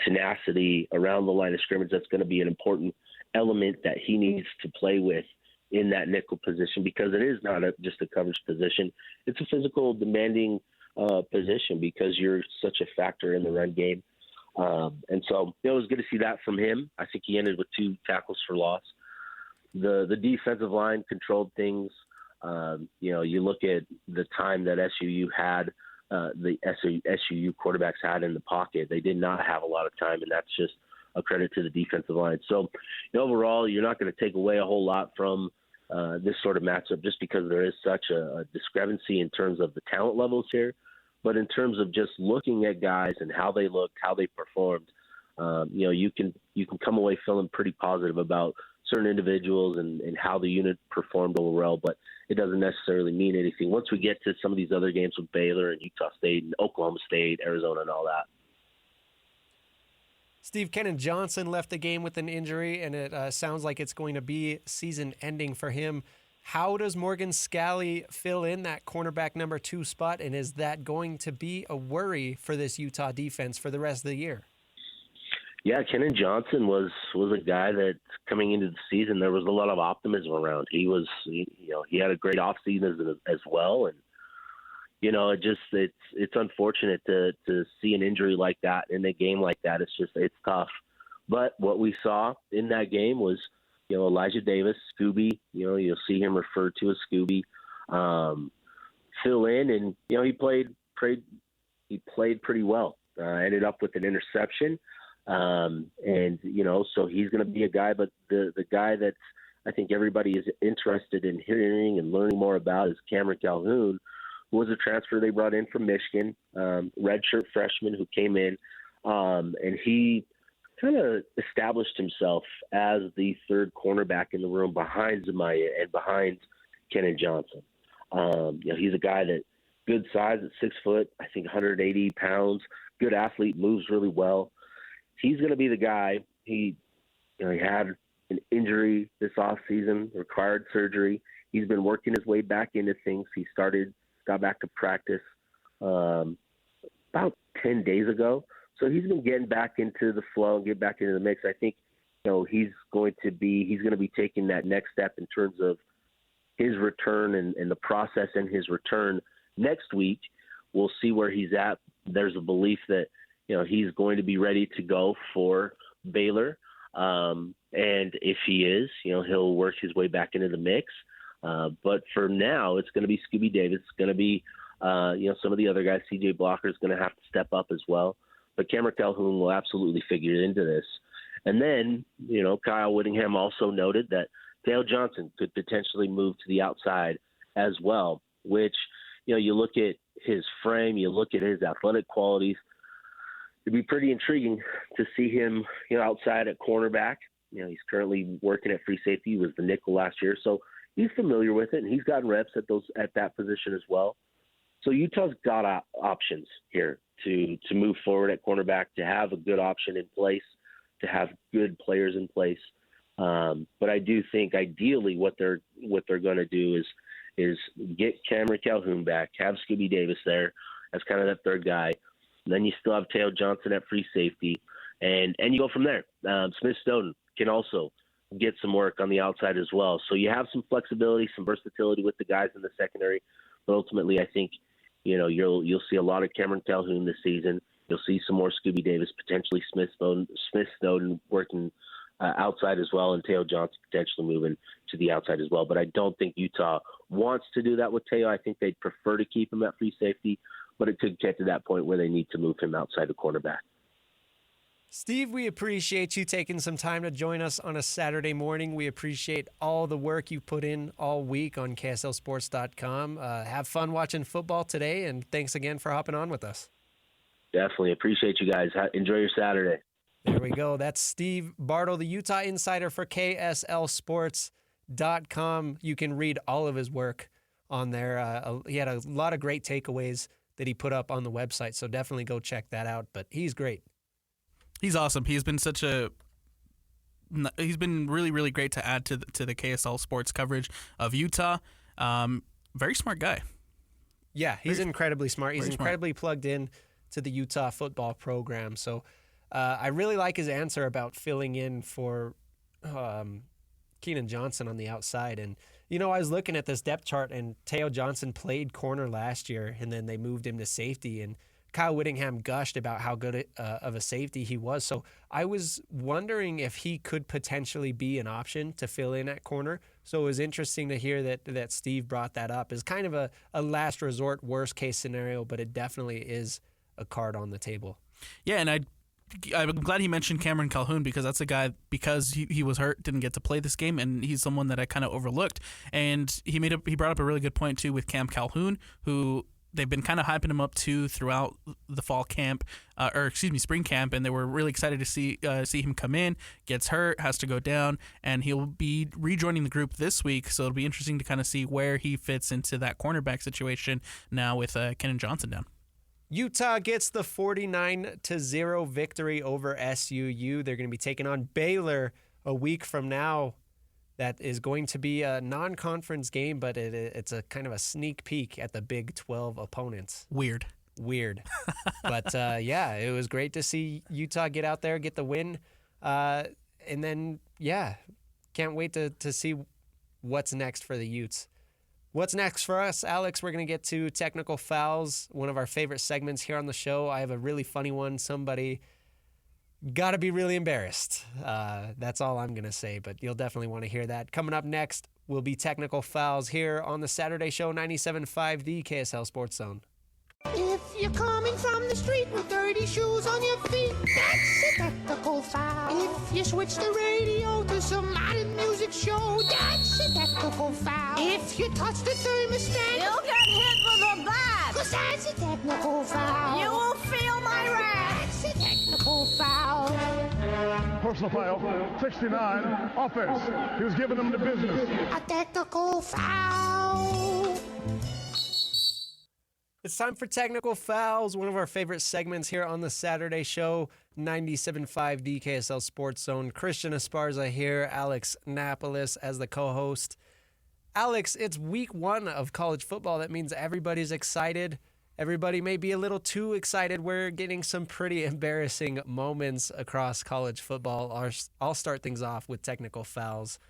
tenacity around the line of scrimmage. That's going to be an important element that he needs to play with in that nickel position, because it is not just a coverage position. It's a physical, demanding position, because you're such a factor in the run game. And so it was good to see that from him. I think he ended with 2 tackles for loss. The defensive line controlled things. You look at the time that SUU had, the SUU quarterbacks had in the pocket. They did not have a lot of time, and that's just a credit to the defensive line. So overall, you're not going to take away a whole lot from this sort of matchup, just because there is such a discrepancy in terms of the talent levels here. But in terms of just looking at guys and how they looked, how they performed, you can come away feeling pretty positive about certain individuals and how the unit performed overall, but it doesn't necessarily mean anything once we get to some of these other games with Baylor and Utah State and Oklahoma State, Arizona, and all that. Steve, Kenan Johnson left the game with an injury, and it sounds like it's going to be season-ending for him. How does Morgan Scally fill in that cornerback number 2 spot, and is that going to be a worry for this Utah defense for the rest of the year? Yeah, Kenan Johnson was a guy that coming into the season, there was a lot of optimism around. He had a great offseason as well, and it's unfortunate to see an injury like that in a game like that. It's tough. But what we saw in that game was, Elijah Davis, Scooby, you'll see him referred to as Scooby, fill in, and he played pretty well. Ended up with an interception. So he's going to be a guy, but the guy that I think everybody is interested in hearing and learning more about is Cameron Calhoun, who was a transfer they brought in from Michigan, redshirt freshman who came in, and he kind of established himself as the third cornerback in the room behind Zamaya and behind Kenan Johnson. He's a guy that good size at 6 foot, I think 180 pounds, good athlete, moves really well. He's going to be the guy. He had an injury this offseason, required surgery. He's been working his way back into things. He got back to practice about 10 days ago. So he's been getting back into the flow and getting back into the mix. I think he's going to be taking that next step in terms of his return and the process in his return next week. We'll see where he's at. There's a belief that he's going to be ready to go for Baylor. And if he is, he'll work his way back into the mix. But for now, it's going to be Scooby Davis. It's going to be, some of the other guys. CJ Blocker is going to have to step up as well. But Cameron Calhoun will absolutely figure into this. And then, Kyle Whittingham also noted that Dale Johnson could potentially move to the outside as well, which, you look at his frame, you look at his athletic qualities. It'd be pretty intriguing to see him, outside at cornerback. He's currently working at free safety. He was the nickel last year, so he's familiar with it, and he's gotten reps at that position as well. So Utah's got options here to move forward at cornerback, to have a good option in place, to have good players in place. But I do think ideally what they're going to do is get Cameron Calhoun back, have Scooby Davis there as kind of that third guy. And then you still have Teo Johnson at free safety, and you go from there. Smith Snowden can also get some work on the outside as well. So you have some flexibility, some versatility with the guys in the secondary. But ultimately, I think you'll see a lot of Cameron Calhoun this season. You'll see some more Scooby Davis, potentially Smith Snowden working outside as well, and Teo Johnson potentially moving to the outside as well. But I don't think Utah wants to do that with Teo. I think they'd prefer to keep him at free safety, but it could get to that point where they need to move him outside the cornerback. Steve, we appreciate you taking some time to join us on a Saturday morning. We appreciate all the work you put in all week on KSLSports.com. Have fun watching football today, and thanks again for hopping on with us. Definitely. Appreciate you guys. Enjoy your Saturday. There we go. That's Steve Bartle, the Utah Insider for KSL Sports.com. You can read all of his work on there. He had a lot of great takeaways that he put up on the website, so definitely go check that out. But he's great. He's awesome. He's been really, really great to add to the KSL Sports coverage of Utah. Very smart guy. Yeah, he's incredibly smart. He's incredibly smart. Plugged in to the Utah football program. So I really like his answer about filling in for Kenan Johnson on the outside. And, I was looking at this depth chart, and Teo Johnson played corner last year, and then they moved him to safety. And Kyle Whittingham gushed about how good of a safety he was. So I was wondering if he could potentially be an option to fill in at corner. So it was interesting to hear that Steve brought that up as kind of a last resort, worst case scenario, but it definitely is a card on the table. Yeah, and I'm glad he mentioned Cameron Calhoun because that's a guy, because he was hurt, didn't get to play this game, and he's someone that I kind of overlooked. And he brought up a really good point too with Cam Calhoun, who they've been kind of hyping him up too throughout the fall camp, spring camp, and they were really excited to see him come in. Gets hurt, has to go down, and he'll be rejoining the group this week. So it'll be interesting to kind of see where he fits into that cornerback situation now with Kenan Johnson down. Utah gets the 49-0 victory over SUU. They're going to be taking on Baylor a week from now. That is going to be a non-conference game, but it's a kind of a sneak peek at the Big 12 opponents. Weird. But, yeah, it was great to see Utah get out there, get the win. And then, yeah, can't wait to see what's next for the Utes. What's next for us, Alex? We're going to get to technical fouls, one of our favorite segments here on the show. I have a really funny one. Somebody got to be really embarrassed. That's all I'm going to say, but you'll definitely want to hear that. Coming up next will be technical fouls here on the Saturday Show, 97.5, the KSL Sports Zone. If you're coming from the street with dirty shoes on your feet, that's a technical foul. If you switch the radio to some modern music show, that's a technical foul. If you touch the thermostat, You'll get hit with a bat. 'cause that's a technical foul. You will feel my wrath. That's a technical foul. Personal foul, 69, offense. He was giving them the business. A technical foul. It's time for technical fouls, one of our favorite segments here on the Saturday Show, 97.5, the KSL Sports Zone. Christian Esparza here, Alex Napoles as the co-host. Alex, it's week 1 of college football. That means everybody's excited. Everybody may be a little too excited. We're getting some pretty embarrassing moments across college football. I'll start things off with technical fouls.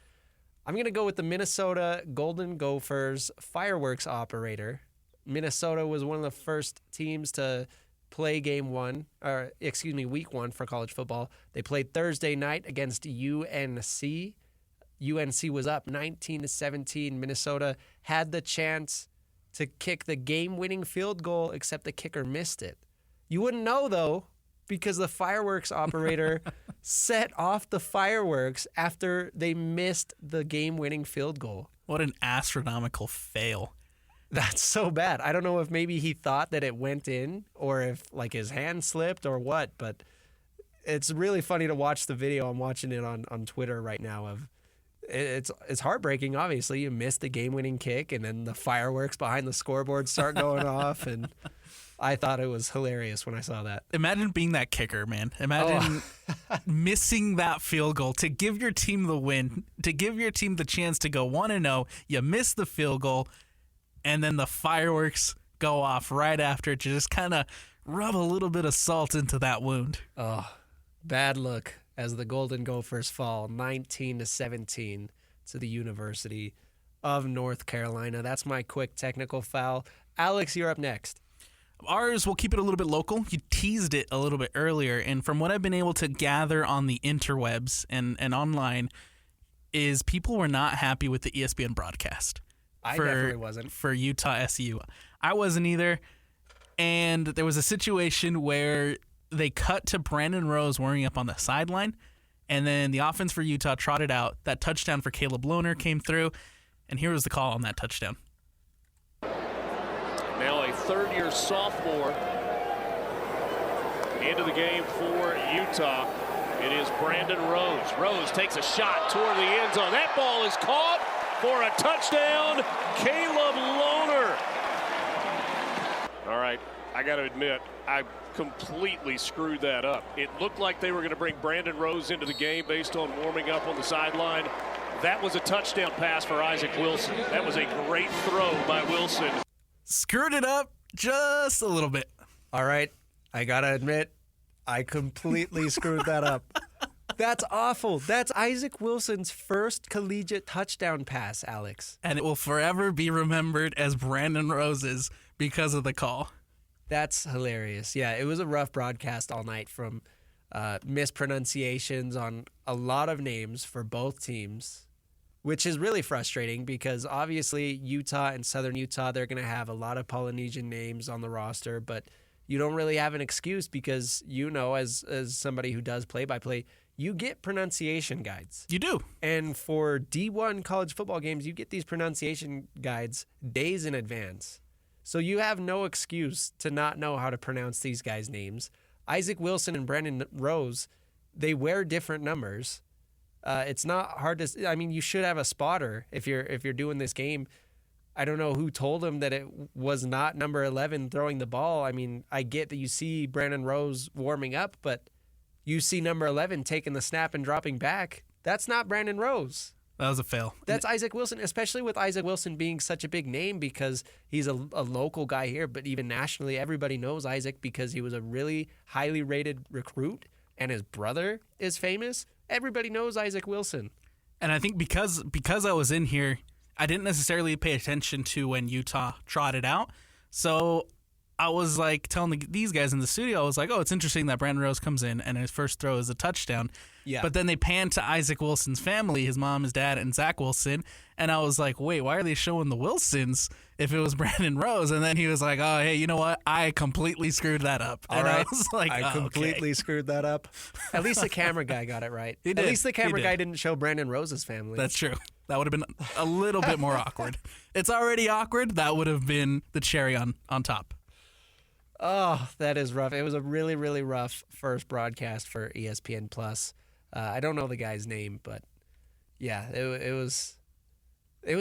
I'm going to go with the Minnesota Golden Gophers fireworks operator. Minnesota was one of the first teams to play week 1 for college football. They played Thursday night against UNC. UNC was up 19-17. Minnesota had the chance to kick the game-winning field goal, except the kicker missed it. You wouldn't know, though, because the fireworks operator set off the fireworks after they missed the game-winning field goal. What an astronomical fail. That's so bad. I don't know if maybe he thought that it went in or if like his hand slipped or what, but it's really funny to watch the video. I'm watching it on Twitter right now. It's heartbreaking, obviously. You missed the game-winning kick and then the fireworks behind the scoreboard start going off, and I thought it was hilarious when I saw that. Imagine being that kicker, man. Imagine missing that field goal to give your team the win, to give your team the chance to go 1-0. You miss the field goal, and then the fireworks go off right after to just kind of rub a little bit of salt into that wound. Oh, bad look as the Golden Gophers fall 19-17 to the University of North Carolina. That's my quick technical foul. Alex, you're up next. Ours, we'll keep it a little bit local. You teased it a little bit earlier, and from what I've been able to gather on the interwebs and online is people were not happy with the ESPN broadcast. I definitely wasn't. For Utah SUU. I wasn't either. And there was a situation where they cut to Brandon Rose warming up on the sideline, and then the offense for Utah trotted out. That touchdown for Caleb Lohner came through, and here was the call on that touchdown. Now a third-year sophomore into the game for Utah. It is Brandon Rose. Rose takes a shot toward the end zone. That ball is caught for a touchdown, Caleb Lohner. All right, I got to admit, I completely screwed that up. It looked like they were going to bring Brandon Rose into the game based on warming up on the sideline. That was a touchdown pass for Isaac Wilson. That was a great throw by Wilson. Screwed it up just a little bit. All right, I got to admit, I completely screwed that up. That's awful. That's Isaac Wilson's first collegiate touchdown pass, Alex. And it will forever be remembered as Brandon Rose's because of the call. That's hilarious. Yeah, it was a rough broadcast all night from mispronunciations on a lot of names for both teams, which is really frustrating because obviously Utah and Southern Utah, they're going to have a lot of Polynesian names on the roster, but you don't really have an excuse because, as somebody who does play-by-play, you get pronunciation guides. You do. And for D1 college football games, you get these pronunciation guides days in advance. So you have no excuse to not know how to pronounce these guys' names. Isaac Wilson and Brandon Rose, they wear different numbers. It's not hard to. I mean, you should have a spotter if you're doing this game. I don't know who told him that it was not number 11 throwing the ball. I mean, I get that you see Brandon Rose warming up, but you see number 11 taking the snap and dropping back. That's not Brandon Rose. That was a fail. That's Isaac Wilson, especially with Isaac Wilson being such a big name because he's a local guy here, but even nationally, everybody knows Isaac because he was a really highly rated recruit, and his brother is famous. Everybody knows Isaac Wilson. And I think because I was in here, I didn't necessarily pay attention to when Utah trotted out. So I was like telling these guys in the studio, I was like, oh, it's interesting that Brandon Rose comes in and his first throw is a touchdown. Yeah. But then they panned to Isaac Wilson's family, his mom, his dad, and Zach Wilson. And I was like, wait, why are they showing the Wilsons if it was Brandon Rose? And then he was like, oh, hey, you know what? I completely screwed that up. All and right. I was like, I completely screwed that up. At least the camera guy got it right. He did. At least the camera He did. guy didn't show Brandon Rose's family. That's true. That would have been a little bit more awkward. It's already awkward. That would have been the cherry on top. Oh, that is rough. It was a really, really rough first broadcast for ESPN Plus. I don't know the guy's name, but yeah, it was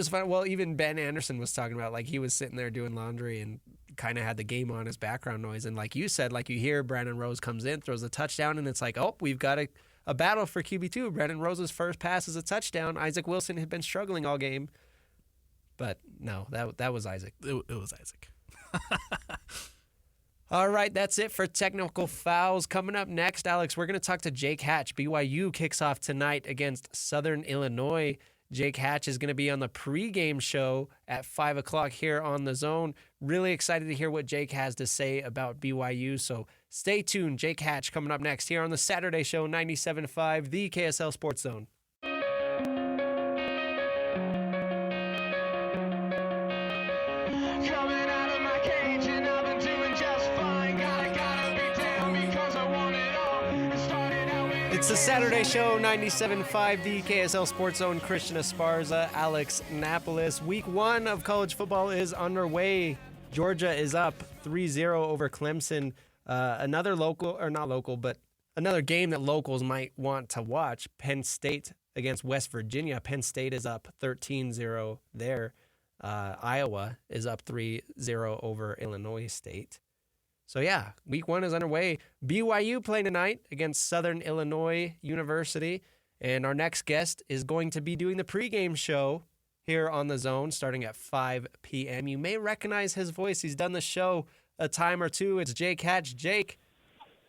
fun. Well, even Ben Anderson was talking about, like, he was sitting there doing laundry and kind of had the game on as background noise. And like you said, like, you hear Brandon Rose comes in, throws a touchdown, and it's like, oh, we've got a battle for QB2. Brandon Rose's first pass is a touchdown. Isaac Wilson had been struggling all game. But no, that was Isaac. It was Isaac. All right, that's it for technical fouls. Coming up next, Alex, we're going to talk to Jake Hatch. BYU kicks off tonight against Southern Illinois. Jake Hatch is going to be on the pregame show at 5 o'clock here on The Zone. Really excited to hear what Jake has to say about BYU, so stay tuned. Jake Hatch coming up next here on the Saturday Show, 97.5, the KSL Sports Zone. It's the Saturday Show, 97.5, the KSL Sports Zone. Christian Esparza, Alex Napoles. Week 1 of college football is underway. Georgia is up 3-0 over Clemson. Another another game that locals might want to watch. Penn State against West Virginia. Penn State is up 13-0 there. Iowa is up 3-0 over Illinois State. So yeah, week 1 is underway. BYU playing tonight against Southern Illinois University. And our next guest is going to be doing the pregame show here on The Zone starting at 5 p.m. You may recognize his voice. He's done the show a time or two. It's Jake Hatch. Jake,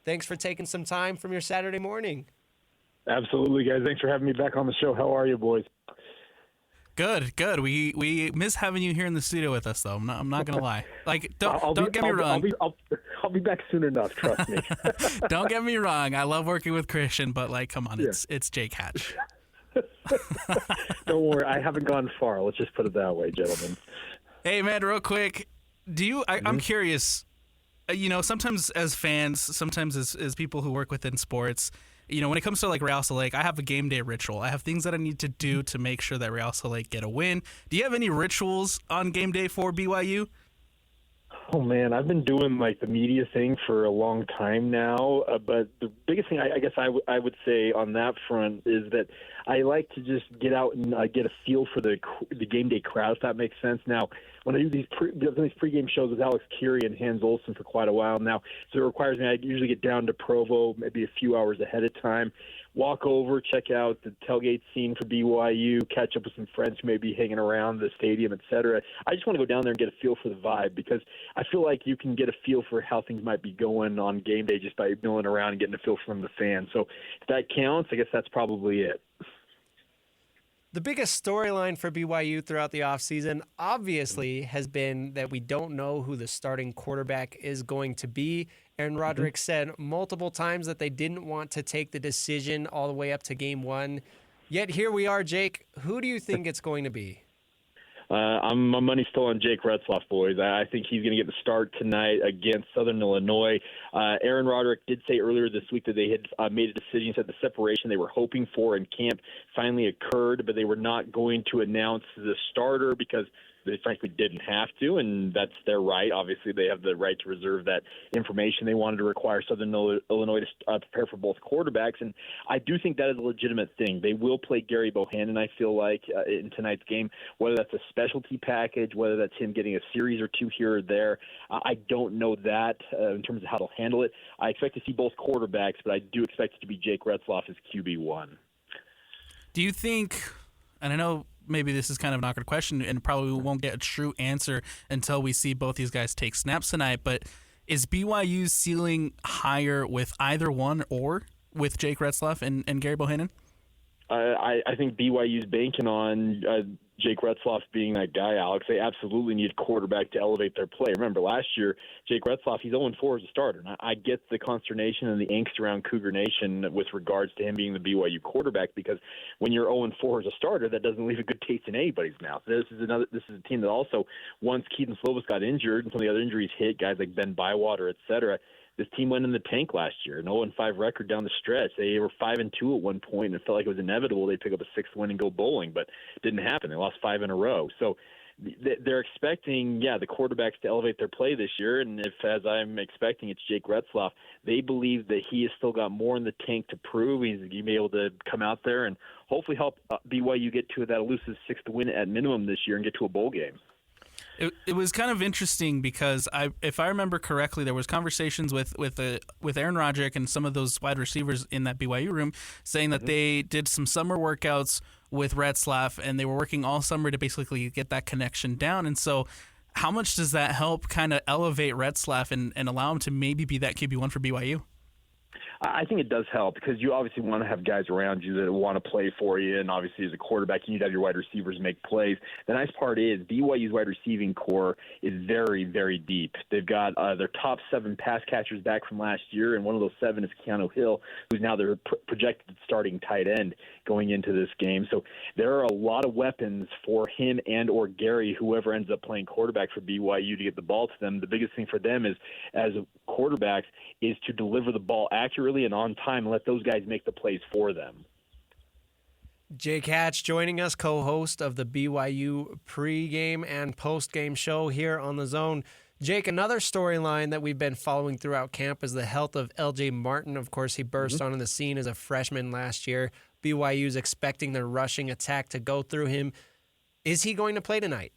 thanks for taking some time from your Saturday morning. Absolutely, guys. Thanks for having me back on the show. How are you, boys? Good. We miss having you here in the studio with us, though. I'm not gonna lie. Like, don't get me wrong. I'll be back soon enough. Trust me. Don't get me wrong. I love working with Christian, but like, come on, it's Jake Hatch. Don't worry, I haven't gone far. Let's just put it that way, gentlemen. Hey, man, real quick, I'm curious. Sometimes as fans, sometimes as people who work within sports. When it comes to like Real Salt Lake, I have a game day ritual. I have things that I need to do to make sure that Real Salt Lake get a win. Do you have any rituals on game day for BYU? Oh, man, I've been doing like the media thing for a long time now. But the biggest thing I guess I would say on that front is that I like to just get out and get a feel for the game day crowd, if that makes sense. Now, when I do these pregame shows with Alex Curie and Hans Olsen for quite a while now, so it requires me, I usually get down to Provo maybe a few hours ahead of time, walk over, check out the tailgate scene for BYU, catch up with some friends who may be hanging around the stadium, etc. I just want to go down there and get a feel for the vibe because I feel like you can get a feel for how things might be going on game day just by milling around and getting a feel from the fans. So if that counts, I guess that's probably it. The biggest storyline for BYU throughout the offseason obviously has been that we don't know who the starting quarterback is going to be. Aaron Roderick said multiple times that they didn't want to take the decision all the way up to game 1. Yet here we are, Jake. Who do you think it's going to be? My money's still on Jake Retzlaff, boys. I think he's going to get the start tonight against Southern Illinois. Aaron Roderick did say earlier this week that they had made a decision, said the separation they were hoping for in camp finally occurred, but they were not going to announce the starter because they frankly didn't have to, and that's their right. Obviously, they have the right to reserve that information. They wanted to require Southern Illinois to prepare for both quarterbacks, and I do think that is a legitimate thing. They will play Gary Bohannon, I feel like, in tonight's game, whether that's a specialty package, whether that's him getting a series or two here or there. I don't know that in terms of how they'll handle it. I expect to see both quarterbacks, but I do expect it to be Jake Retzlaff as QB1. Do you think, and I know maybe this is kind of an awkward question and probably won't get a true answer until we see both these guys take snaps tonight, but is BYU's ceiling higher with either one or with Jake Retzlaff and Gary Bohannon? I think BYU's banking on Jake Retzlaff being that guy, Alex. They absolutely need a quarterback to elevate their play. Remember, last year, Jake Retzlaff, he's 0-4 as a starter. And I get the consternation and the angst around Cougar Nation with regards to him being the BYU quarterback, because when you're 0-4 as a starter, that doesn't leave a good taste in anybody's mouth. This is a team that also, once Keaton Slovis got injured and some of the other injuries hit, guys like Ben Bywater, et cetera, this team went in the tank last year, an 0-5 record down the stretch. They were 5-2 at one point, and it felt like it was inevitable they'd pick up a sixth win and go bowling, but it didn't happen. They lost 5 in a row. So they're expecting, the quarterbacks to elevate their play this year, and if, as I'm expecting, it's Jake Retzlaff, they believe that he has still got more in the tank to prove. He's going to be able to come out there and hopefully help BYU get to that elusive sixth win at minimum this year and get to a bowl game. It was kind of interesting because if I remember correctly, there was conversations with Aaron Roderick and some of those wide receivers in that BYU room saying that they did some summer workouts with Retzlaff and they were working all summer to basically get that connection down. And so how much does that help kind of elevate Retzlaff and allow him to maybe be that QB1 for BYU? I think it does help because you obviously want to have guys around you that want to play for you, and obviously as a quarterback, you need to have your wide receivers make plays. The nice part is BYU's wide receiving core is very, very deep. They've got their top 7 pass catchers back from last year, and one of those 7 is Keanu Hill, who's now their projected starting tight end going into this game. So there are a lot of weapons for him and or Gary, whoever ends up playing quarterback for BYU, to get the ball to them. The biggest thing for them is, as quarterbacks, is to deliver the ball accurately and on time and let those guys make the plays for them. Jake Hatch joining us, co-host of the BYU pregame and postgame show here on The Zone. Jake, another storyline that we've been following throughout camp is the health of LJ Martin. Of course, he burst onto the scene as a freshman last year. BYU's expecting the rushing attack to go through him. Is he going to play tonight?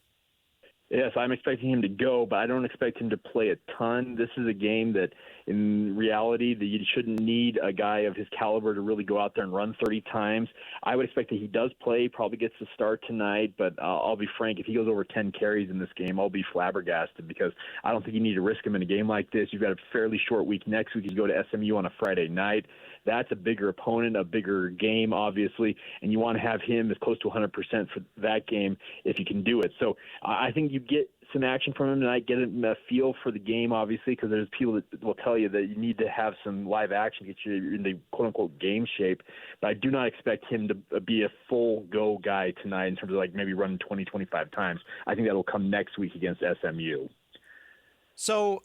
Yes, I'm expecting him to go, but I don't expect him to play a ton. This is a game that, in reality, that you shouldn't need a guy of his caliber to really go out there and run 30 times. I would expect that he does play, probably gets the start tonight, but I'll be frank, if he goes over 10 carries in this game, I'll be flabbergasted because I don't think you need to risk him in a game like this. You've got a fairly short week next week. You go to SMU on a Friday night. That's a bigger opponent, a bigger game, obviously, and you want to have him as close to 100% for that game if you can do it. So I think you get some action from him tonight, get a feel for the game, obviously, because there's people that will tell you that you need to have some live action to get you in the quote-unquote game shape. But I do not expect him to be a full-go guy tonight in terms of like maybe running 20, 25 times. I think that will come next week against SMU. So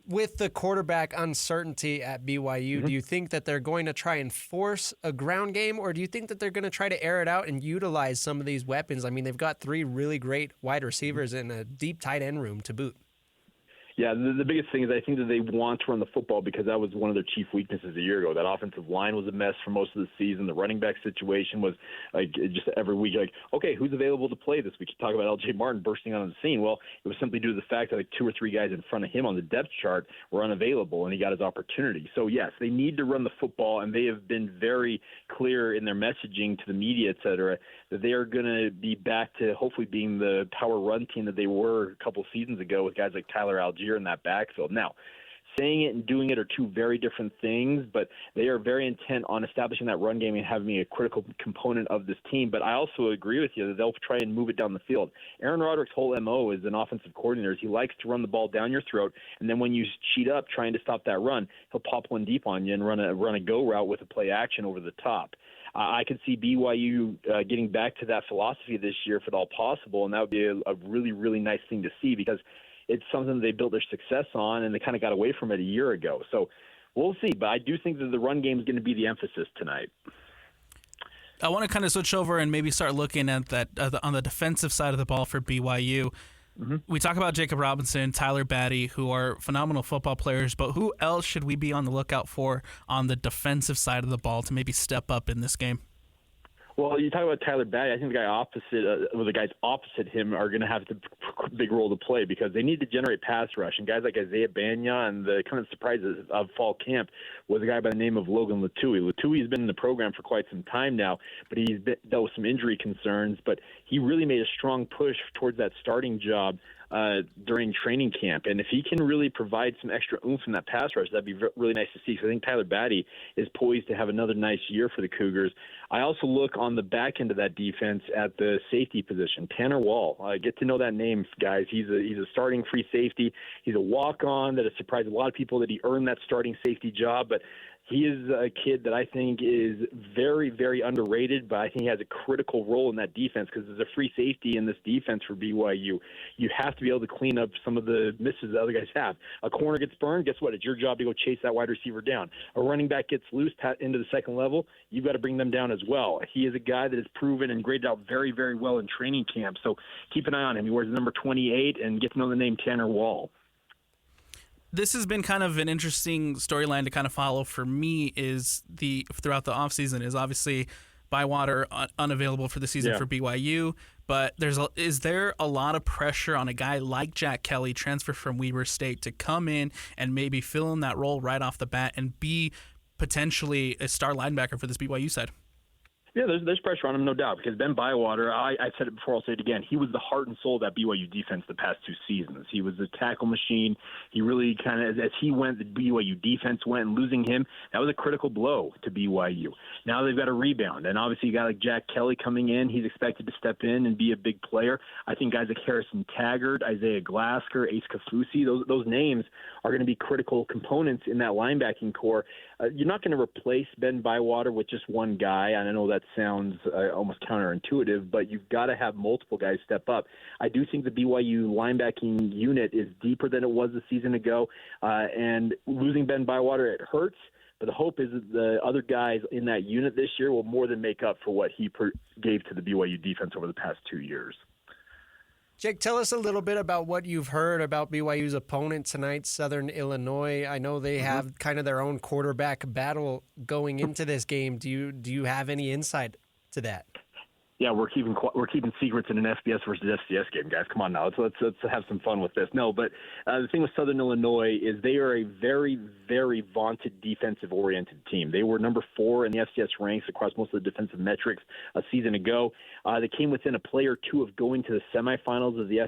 with the quarterback uncertainty at BYU, do you think that they're going to try and force a ground game, or do you think that they're going to try to air it out and utilize some of these weapons? I mean, they've got 3 really great wide receivers and a deep tight end room to boot. Yeah, the biggest thing is I think that they want to run the football because that was one of their chief weaknesses a year ago. That offensive line was a mess for most of the season. The running back situation was like just every week, like, okay, who's available to play this week? You talk about LJ Martin bursting on the scene. Well, it was simply due to the fact that like 2 or 3 guys in front of him on the depth chart were unavailable, and he got his opportunity. So, yes, they need to run the football, and they have been very clear in their messaging to the media, et cetera, that they are going to be back to hopefully being the power run team that they were a couple seasons ago with guys like Tyler Algier in that backfield. Now, saying it and doing it are 2 very different things, but they are very intent on establishing that run game and having a critical component of this team. But I also agree with you that they'll try and move it down the field. Aaron Roderick's whole MO as an offensive coordinator is he likes to run the ball down your throat, and then when you cheat up trying to stop that run, he'll pop one deep on you and run a go route with a play action over the top. I could see BYU getting back to that philosophy this year if at all possible, and that would be a really, really nice thing to see because it's something they built their success on, and they kind of got away from it a year ago. So we'll see, but I do think that the run game is going to be the emphasis tonight. I want to kind of switch over and maybe start looking at that on the defensive side of the ball for BYU. Mm-hmm. We talk about Jacob Robinson, Tyler Batty, who are phenomenal football players, but who else should we be on the lookout for on the defensive side of the ball to maybe step up in this game? Well, you talk about Tyler Batty. I think the guys opposite him are going to have a big role to play because they need to generate pass rush. And guys like Isaiah Banya and the kind of surprises of fall camp was a guy by the name of Logan Latui. Latui has been in the program for quite some time now, but he's dealt with some injury concerns. But he really made a strong push towards that starting job during training camp. And if he can really provide some extra oomph in that pass rush, that'd be really nice to see. So I think Tyler Batty is poised to have another nice year for the Cougars. I also look on the back end of that defense at the safety position. Tanner Wall. Get to know that name, guys. He's a starting free safety. He's a walk-on that has surprised a lot of people that he earned that starting safety job. But he is a kid that I think is very, very underrated, but I think he has a critical role in that defense because there's a free safety in this defense for BYU. You have to be able to clean up some of the misses that other guys have. A corner gets burned, guess what? It's your job to go chase that wide receiver down. A running back gets loose into the second level, you've got to bring them down as well. He is a guy that has proven and graded out very, very well in training camp, so keep an eye on him. He wears the number 28, and get to know the name Tanner Wall. This has been kind of an interesting storyline to kind of follow for me throughout the offseason is obviously Bywater unavailable for the season for BYU, but is there a lot of pressure on a guy like Jack Kelly, transfer from Weber State, to come in and maybe fill in that role right off the bat and be potentially a star linebacker for this BYU side? Yeah, there's pressure on him, no doubt, because Ben Bywater, I said it before, I'll say it again, he was the heart and soul of that BYU defense the past 2 seasons. He was a tackle machine. He really kind of, as he went, the BYU defense went, and losing him, that was a critical blow to BYU. Now they've got a rebound, and obviously you got like Jack Kelly coming in. He's expected to step in and be a big player. I think guys like Harrison Taggart, Isaiah Glasker, Ace Kafusi, those names are going to be critical components in that linebacking core. You're not going to replace Ben Bywater with just one guy, and I know that sounds almost counterintuitive, but you've got to have multiple guys step up. I do think the BYU linebacking unit is deeper than it was a season ago, and losing Ben Bywater, it hurts, but the hope is that the other guys in that unit this year will more than make up for what he gave to the BYU defense over the past 2 years. Jake, tell us a little bit about what you've heard about BYU's opponent tonight, Southern Illinois. I know they have kind of their own quarterback battle going into this game. Do you have any insight to that? Yeah, we're keeping secrets in an FBS versus FCS game, guys. Come on now, let's have some fun with this. No, but the thing with Southern Illinois is they are a very, very vaunted defensive-oriented team. They were number 4 in the FCS ranks across most of the defensive metrics a season ago. They came within a play or two of going to the semifinals of the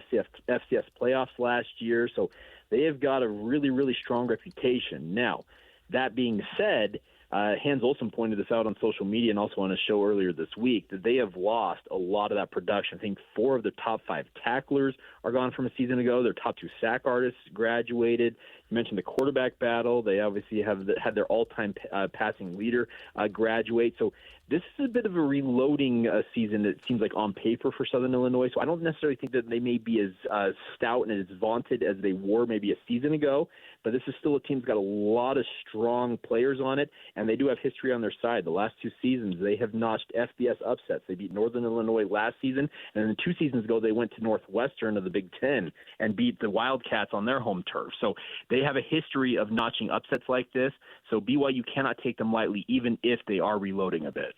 FCS playoffs last year, so they have got a really, really strong reputation. Now, that being said, Hans Olsen pointed this out on social media and also on a show earlier this week that they have lost a lot of that production. I think 4 of their top 5 tacklers are gone from a season ago. Their top 2 sack artists graduated. You mentioned the quarterback battle. They obviously had their all-time passing leader graduate. So this is a bit of a reloading season, it seems like, on paper for Southern Illinois. So I don't necessarily think that they may be as stout and as vaunted as they were maybe a season ago, but this is still a team that's got a lot of strong players on it, and they do have history on their side. The last 2 seasons, they have notched FBS upsets. They beat Northern Illinois last season, and then 2 seasons ago, they went to Northwestern of the Big Ten and beat the Wildcats on their home turf. So they have a history of notching upsets like this, so BYU cannot take them lightly, even if they are reloading a bit.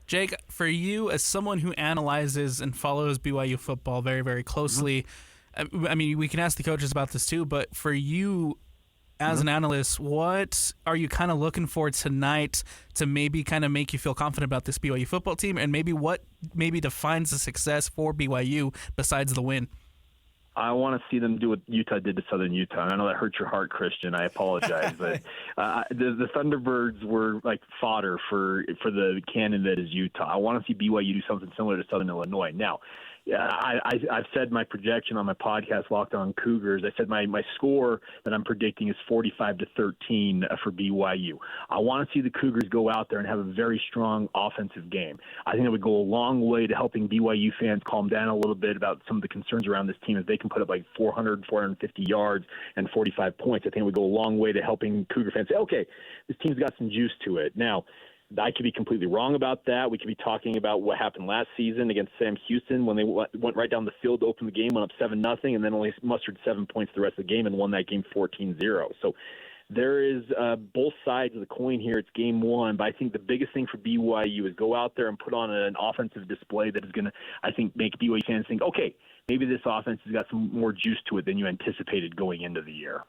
Jake, for you, as someone who analyzes and follows BYU football very, very closely, I mean, we can ask the coaches about this too, but for you as an analyst, what are you kind of looking for tonight to maybe kind of make you feel confident about this BYU football team, and maybe what maybe defines the success for BYU besides the win? I want to see them do what Utah did to Southern Utah. And I know that hurt your heart, Christian. I apologize, but the Thunderbirds were like fodder for the cannon that is Utah. I want to see BYU do something similar to Southern Illinois. Now, Yeah, I've said my projection on my podcast, Locked On Cougars. I said my score that I'm predicting is 45-13 for BYU. I want to see the Cougars go out there and have a very strong offensive game. I think it would go a long way to helping BYU fans calm down a little bit about some of the concerns around this team. If they can put up like 400, 450 yards and 45 points, I think it would go a long way to helping Cougar fans say, okay, this team's got some juice to it. Now, I could be completely wrong about that. We could be talking about what happened last season against Sam Houston when they went right down the field to open the game, went up 7-0, and then only mustered 7 points the rest of the game and won that game 14-0. So there is both sides of the coin here. It's game one, but I think the biggest thing for BYU is go out there and put on an offensive display that is going to, I think, make BYU fans think, okay, maybe this offense has got some more juice to it than you anticipated going into the year.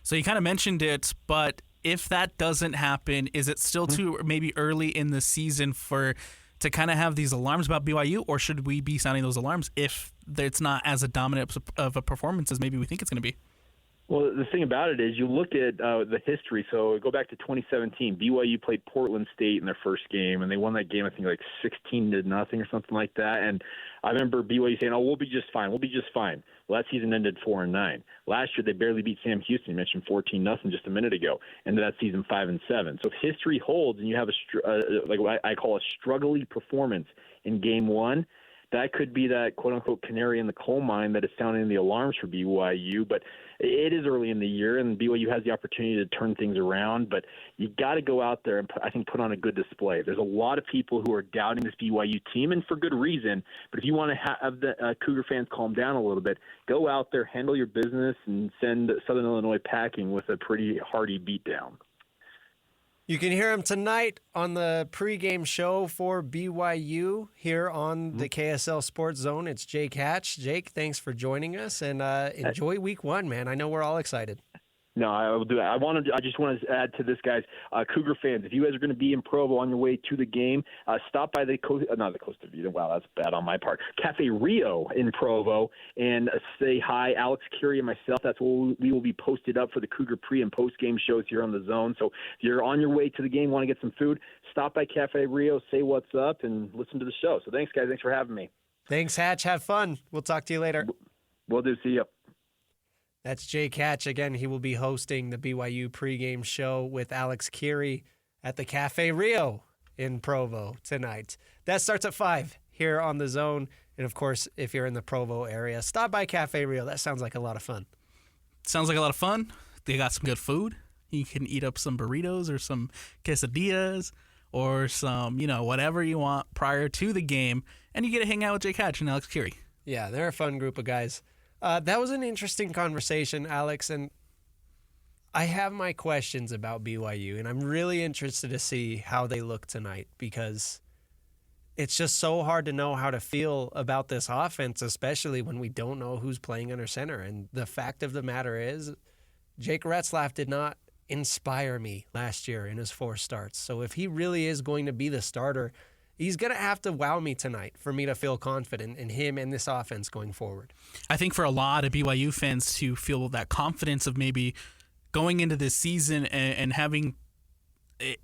So you kind of mentioned it, but if that doesn't happen, is it still too maybe early in the season to kind of have these alarms about BYU, or should we be sounding those alarms if it's not as a dominant of a performance as maybe we think it's going to be? Well, the thing about it is you look at the history. So go back to 2017. BYU played Portland State in their first game, and they won that game, I think, like 16-0 or something like that. And I remember BYU saying, we'll be just fine. We'll be just fine. Well, that season ended 4-9. Last year, they barely beat Sam Houston. You mentioned 14-0 just a minute ago. Ended that season 5-7. So if history holds and you have like what I call a struggly performance in game one, that could be that quote-unquote canary in the coal mine that is sounding the alarms for BYU. But it is early in the year, and BYU has the opportunity to turn things around. But you got to go out there and, I think, put on a good display. There's a lot of people who are doubting this BYU team, and for good reason. But if you want to have the Cougar fans calm down a little bit, go out there, handle your business, and send Southern Illinois packing with a pretty hearty beatdown. You can hear him tonight on the pregame show for BYU here on the KSL Sports Zone. It's Jake Hatch. Jake, thanks for joining us, and enjoy week one, man. I know we're all excited. No, I will do that. I just want to add to this, guys. Cougar fans, if you guys are going to be in Provo on your way to the game, stop by the Costa Vida. Wow, that's bad on my part. Cafe Rio in Provo, and say hi, Alex Curie and myself. That's where we will be posted up for the Cougar pre and post game shows here on the Zone. So if you're on your way to the game, want to get some food, stop by Cafe Rio, say what's up, and listen to the show. So thanks, guys. Thanks for having me. Thanks, Hatch. Have fun. We'll talk to you later. Will do. See you. That's Jake Hatch. Again, he will be hosting the BYU pregame show with Alex Curie at the Cafe Rio in Provo tonight. That starts at 5 here on the Zone. And, of course, if you're in the Provo area, stop by Cafe Rio. That sounds like a lot of fun. Sounds like a lot of fun. They got some good food. You can eat up some burritos or some quesadillas or some, whatever you want prior to the game. And you get to hang out with Jake Hatch and Alex Curie. Yeah, they're a fun group of guys. That was an interesting conversation, Alex, and I have my questions about BYU, and I'm really interested to see how they look tonight because it's just so hard to know how to feel about this offense, especially when we don't know who's playing under center. And the fact of the matter is, Jake Retzlaff did not inspire me last year in his 4 starts. So if he really is going to be the starter, he's going to have to wow me tonight for me to feel confident in him and this offense going forward. I think for a lot of BYU fans to feel that confidence of maybe going into this season and having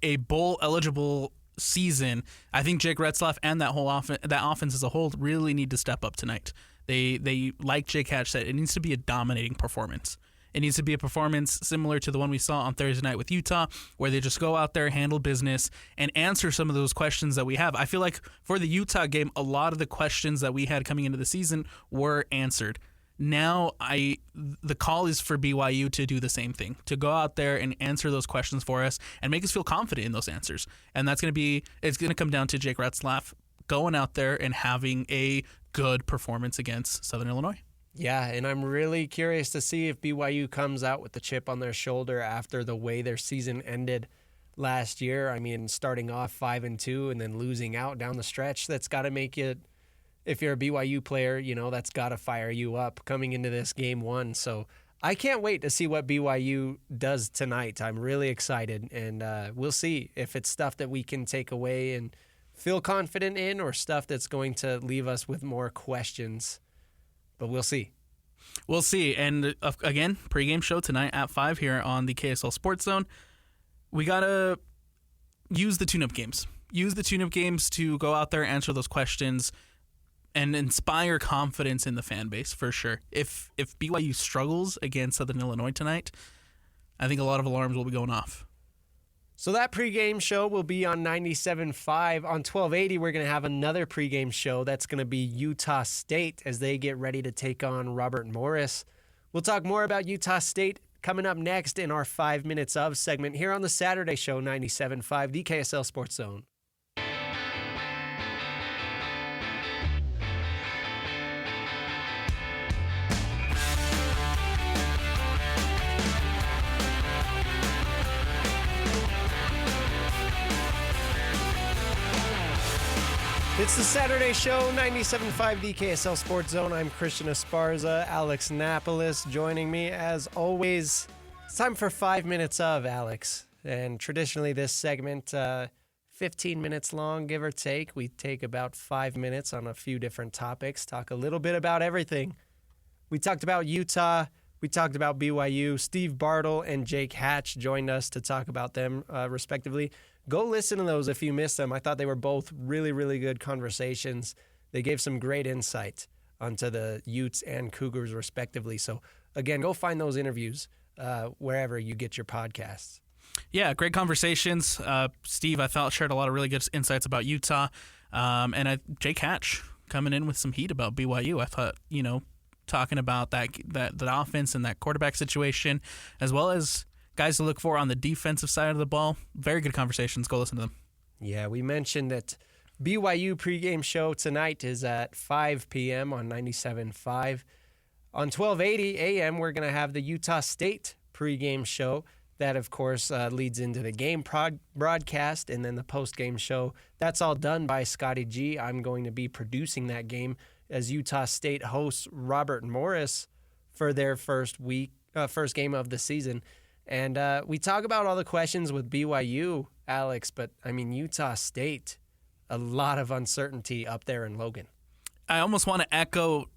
a bowl-eligible season, I think Jake Retzlaff and that whole offense as a whole really need to step up tonight. They like Jake Hatch said, it needs to be a dominating performance. It needs to be a performance similar to the one we saw on Thursday night with Utah, where they just go out there, handle business, and answer some of those questions that we have. I feel like for the Utah game, a lot of the questions that we had coming into the season were answered. Now, the call is for BYU to do the same thing, to go out there and answer those questions for us and make us feel confident in those answers. And it's going to come down to Jake Retzlaff going out there and having a good performance against Southern Illinois. Yeah, and I'm really curious to see if BYU comes out with the chip on their shoulder after the way their season ended last year. I mean, starting off 5-2 and then losing out down the stretch, that's got to make it, if you're a BYU player, that's got to fire you up coming into this game one. So I can't wait to see what BYU does tonight. I'm really excited, and we'll see if it's stuff that we can take away and feel confident in or stuff that's going to leave us with more questions. But we'll see. We'll see. And again, pregame show tonight at 5 here on the KSL Sports Zone. We got to use the tune-up games. Use the tune-up games to go out there, answer those questions, and inspire confidence in the fan base for sure. If BYU struggles against Southern Illinois tonight, I think a lot of alarms will be going off. So that pregame show will be on 97.5. On 1280, we're going to have another pregame show. That's going to be Utah State as they get ready to take on Robert Morris. We'll talk more about Utah State coming up next in our 5 Minutes Of segment here on the Saturday show, 97.5, the KSL Sports Zone. It's the Saturday show, 97.5 the KSL Sports Zone. I'm Christian Esparza, Alex Napoles joining me as always. It's time for 5 Minutes Of, Alex. And traditionally this segment, 15 minutes long, give or take. We take about 5 minutes on a few different topics, talk a little bit about everything. We talked about Utah. We talked about BYU. Steve Bartle and Jake Hatch joined us to talk about them respectively. Go listen to those if you missed them. I thought they were both really, really good conversations. They gave some great insight onto the Utes and Cougars respectively. So, again, go find those interviews wherever you get your podcasts. Yeah, great conversations. Steve, I thought, shared a lot of really good insights about Utah. Jake Hatch coming in with some heat about BYU. I thought, talking about that offense and that quarterback situation, as well as guys to look for on the defensive side of the ball. Very good conversations. Go listen to them. Yeah, we mentioned that BYU pregame show tonight is at 5 p.m. on 97.5. On 1280 a.m., we're going to have the Utah State pregame show. That, of course, leads into the game broadcast and then the postgame show. That's all done by Scotty G. I'm going to be producing that game as Utah State hosts Robert Morris for their first game of the season. And we talk about all the questions with BYU, Alex, but, Utah State, a lot of uncertainty up there in Logan. I almost want to echo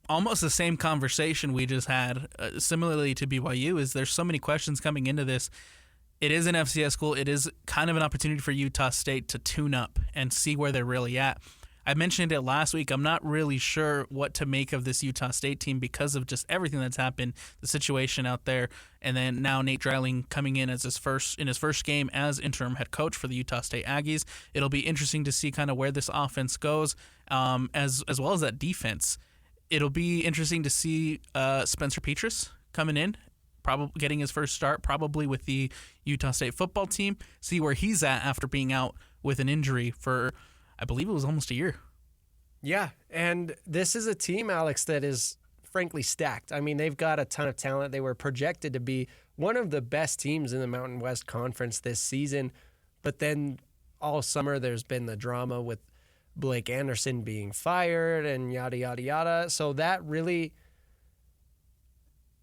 almost the same conversation we just had, similarly to BYU, is there's so many questions coming into this. It is an FCS school. It is kind of an opportunity for Utah State to tune up and see where they're really at. I mentioned it last week. I'm not really sure what to make of this Utah State team because of just everything that's happened, the situation out there, and then now Nate Dreiling coming in as his first game as interim head coach for the Utah State Aggies. It'll be interesting to see kind of where this offense goes, as well as that defense. It'll be interesting to see Spencer Petras coming in, probably getting his first start, probably with the Utah State football team. See where he's at after being out with an injury for, I believe it was almost a year. Yeah, and this is a team, Alex, that is frankly stacked. They've got a ton of talent. They were projected to be one of the best teams in the Mountain West Conference this season, but then all summer there's been the drama with Blake Anderson being fired and yada, yada, yada. So that really,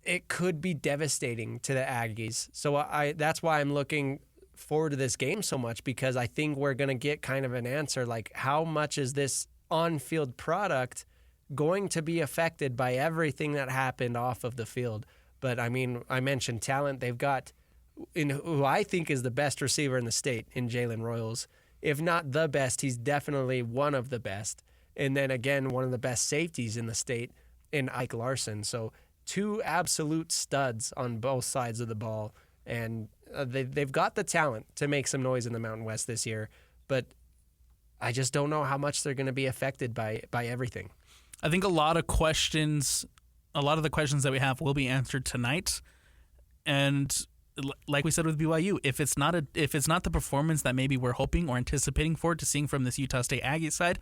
it could be devastating to the Aggies. So that's why I'm looking forward to this game so much, because I think we're going to get kind of an answer, like how much is this on-field product going to be affected by everything that happened off of the field. But I mentioned talent. They've got who I think is the best receiver in the state in Jalen Royals. If not the best, he's definitely one of the best. And then again, one of the best safeties in the state in Ike Larson. So two absolute studs on both sides of the ball. And they've got the talent to make some noise in the Mountain West this year, but I just don't know how much they're going to be affected by everything. I think a lot of the questions that we have will be answered tonight, and like we said with BYU, if it's not the performance that maybe we're hoping or anticipating to seeing from this Utah State Aggie side,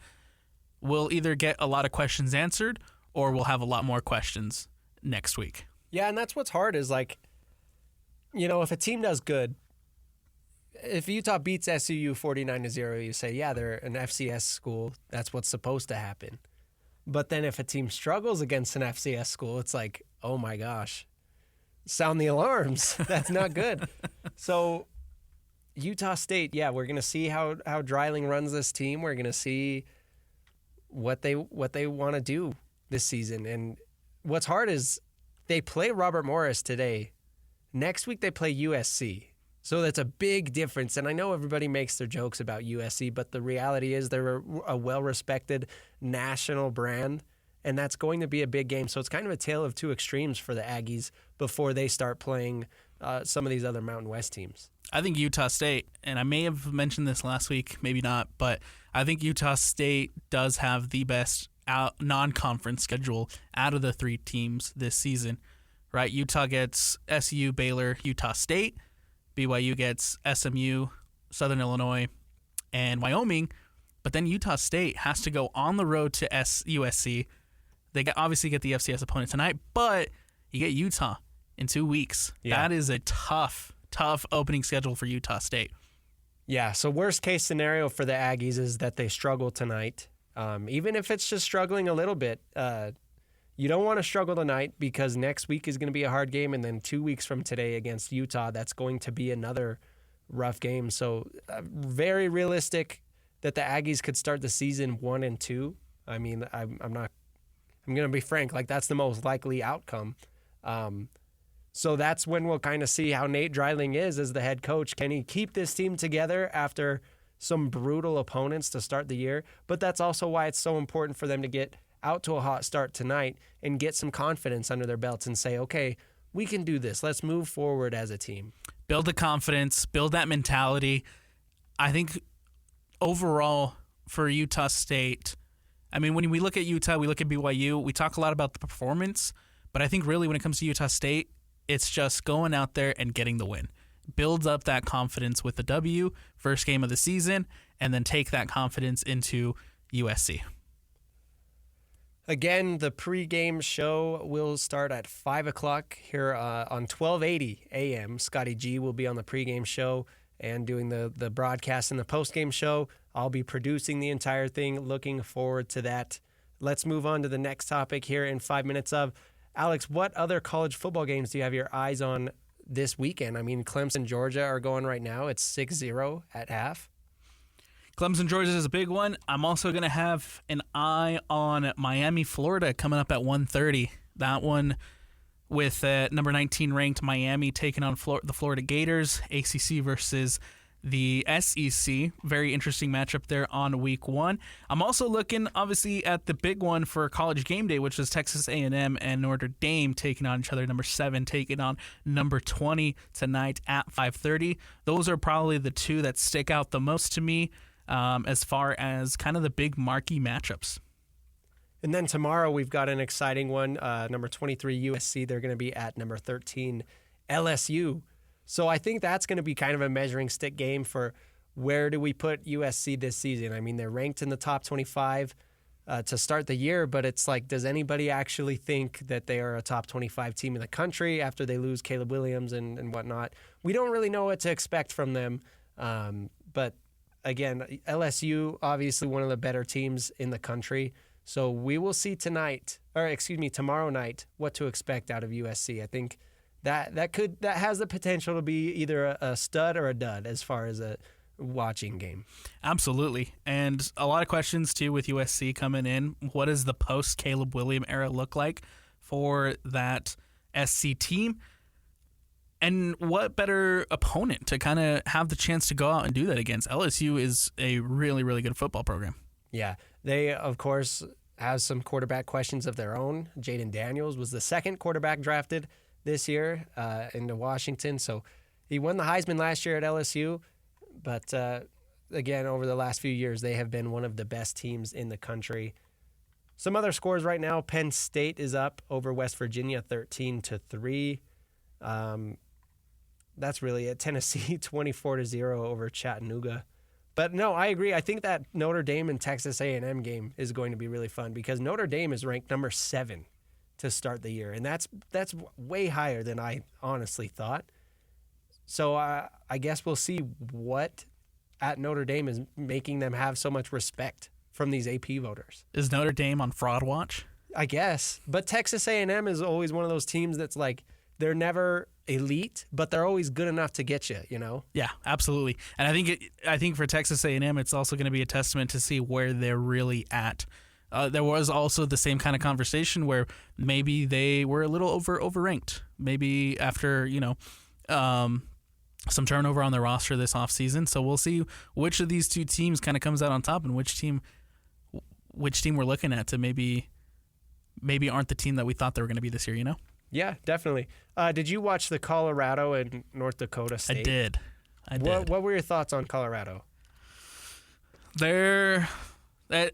we'll either get a lot of questions answered or we'll have a lot more questions next week. Yeah, and that's what's hard is if a team does good, if Utah beats SUU 49-0, you say, yeah, they're an FCS school. That's what's supposed to happen. But then if a team struggles against an FCS school, it's like, oh my gosh, sound the alarms. That's not good. So Utah State, yeah, we're going to see how Dreiling runs this team. We're going to see what they want to do this season. And what's hard is they play Robert Morris today. Next week they play USC. So that's a big difference. And I know everybody makes their jokes about USC, but the reality is they're a well-respected national brand, and that's going to be a big game. So it's kind of a tale of two extremes for the Aggies before they start playing some of these other Mountain West teams. I think Utah State, and I may have mentioned this last week, maybe not, but I think Utah State does have the best non-conference schedule out of the three teams this season, right? Utah gets SUU, Baylor, Utah State. BYU gets SMU, Southern Illinois, and Wyoming. But then Utah State has to go on the road to USC. They obviously get the FCS opponent tonight, but you get Utah in 2 weeks. Yeah. That is a tough opening schedule for Utah State. Yeah, so worst case scenario for the Aggies is that they struggle tonight. Even if it's just struggling a little bit, you don't want to struggle tonight because next week is going to be a hard game, and then 2 weeks from today against Utah, that's going to be another rough game. So very realistic that the Aggies could start the season 1-2. I mean, I'm going to be frank, like that's the most likely outcome. So that's when we'll kind of see how Nate Dreiling is as the head coach. Can he keep this team together after some brutal opponents to start the year? But that's also why it's so important for them to get out to a hot start tonight and get some confidence under their belts and say, okay, we can do this. Let's move forward as a team. Build the confidence, build that mentality. I think overall for Utah State, I mean, when we look at Utah, we look at BYU, we talk a lot about the performance, but I think really when it comes to Utah State, it's just going out there and getting the win. Builds up that confidence with the W, first game of the season, and then take that confidence into USC. Again, the pregame show will start at 5 o'clock here on 1280 a.m. Scotty G will be on the pregame show and doing the broadcast and the postgame show. I'll be producing the entire thing. Looking forward to that. Let's move on to the next topic here in 5 minutes of. Alex, what other college football games do you have your eyes on this weekend? I mean, Clemson, Georgia are going right now. It's 6-0 at half. Clemson, Georgia is a big one. I'm also going to have an eye on Miami, Florida coming up at 1:30. That one with number 19 ranked Miami taking on the Florida Gators, ACC versus the SEC. Very interesting matchup there on week 1. I'm also looking, obviously, at the big one for College Game Day, which is Texas A&M and Notre Dame taking on each other. Number 7 taking on number 20 tonight at 5:30. Those are probably the two that stick out the most to me as far as kind of the big marquee matchups. And then tomorrow we've got an exciting one. Number 23 USC, they're going to be at number 13 LSU. So I think that's going to be kind of a measuring stick game for where do we put USC this season. I mean, they're ranked in the top 25 to start the year, but it's like, does anybody actually think that they are a top 25 team in the country after they lose Caleb Williams and whatnot? We don't really know what to expect from them. But again, LSU, obviously one of the better teams in the country. So we will see tomorrow night, what to expect out of USC. I think that has the potential to be either a stud or a dud as far as a watching game. Absolutely. And a lot of questions too with USC coming in. What does the post Caleb Williams era look like for that SC team? And what better opponent to kind of have the chance to go out and do that against? LSU is a really, really good football program. Yeah. They, of course, have some quarterback questions of their own. Jaden Daniels was the second quarterback drafted this year into Washington. So he won the Heisman last year at LSU. But, again, over the last few years, they have been one of the best teams in the country. Some other scores right now. Penn State is up over West Virginia 13-3. That's really it. Tennessee 24-0 over Chattanooga. But no, I agree. I think that Notre Dame and Texas A&M game is going to be really fun because Notre Dame is ranked number 7 to start the year, and that's way higher than I honestly thought. So I guess we'll see what at Notre Dame is making them have so much respect from these AP voters. Is Notre Dame on fraud watch? I guess. But Texas A&M is always one of those teams that's like, they're never elite, but they're always good enough to get you, you know? Yeah, absolutely. And I think for Texas A&M, it's also going to be a testament to see where they're really at. There was also the same kind of conversation where maybe they were a little overranked. Maybe after, some turnover on the roster this offseason. So we'll see which of these two teams kind of comes out on top and which team we're looking at to maybe aren't the team that we thought they were going to be this year, you know? Yeah, definitely. Did you watch the Colorado and North Dakota State? I did. What were your thoughts on Colorado?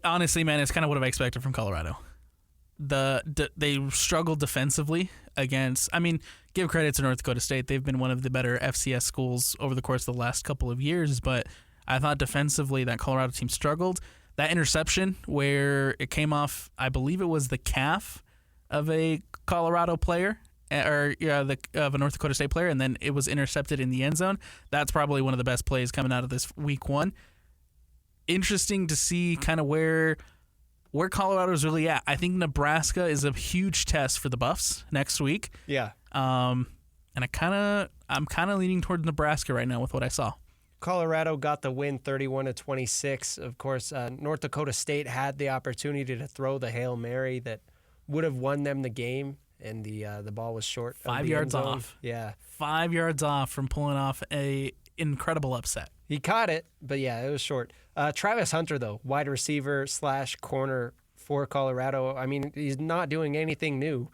Honestly, man, it's kind of what I expected from Colorado. They struggled defensively against. I mean, give credit to North Dakota State; they've been one of the better FCS schools over the course of the last couple of years. But I thought defensively that Colorado team struggled. That interception where it came off, I believe it was the calf of a Colorado player of a North Dakota State player, and then it was intercepted in the end zone. That's probably one of the best plays coming out of this week one. Interesting to see kind of where Colorado's really at. I think Nebraska is a huge test for the Buffs next week. Yeah. And I'm kind of leaning toward Nebraska right now with what I saw. Colorado got the win 31-26. Of course, North Dakota State had the opportunity to throw the Hail Mary that would have won them the game, and the ball was short. 5 yards off. Yeah. 5 yards off from pulling off a incredible upset. He caught it, but yeah, it was short. Travis Hunter, though, wide receiver / corner for Colorado. I mean, he's not doing anything new.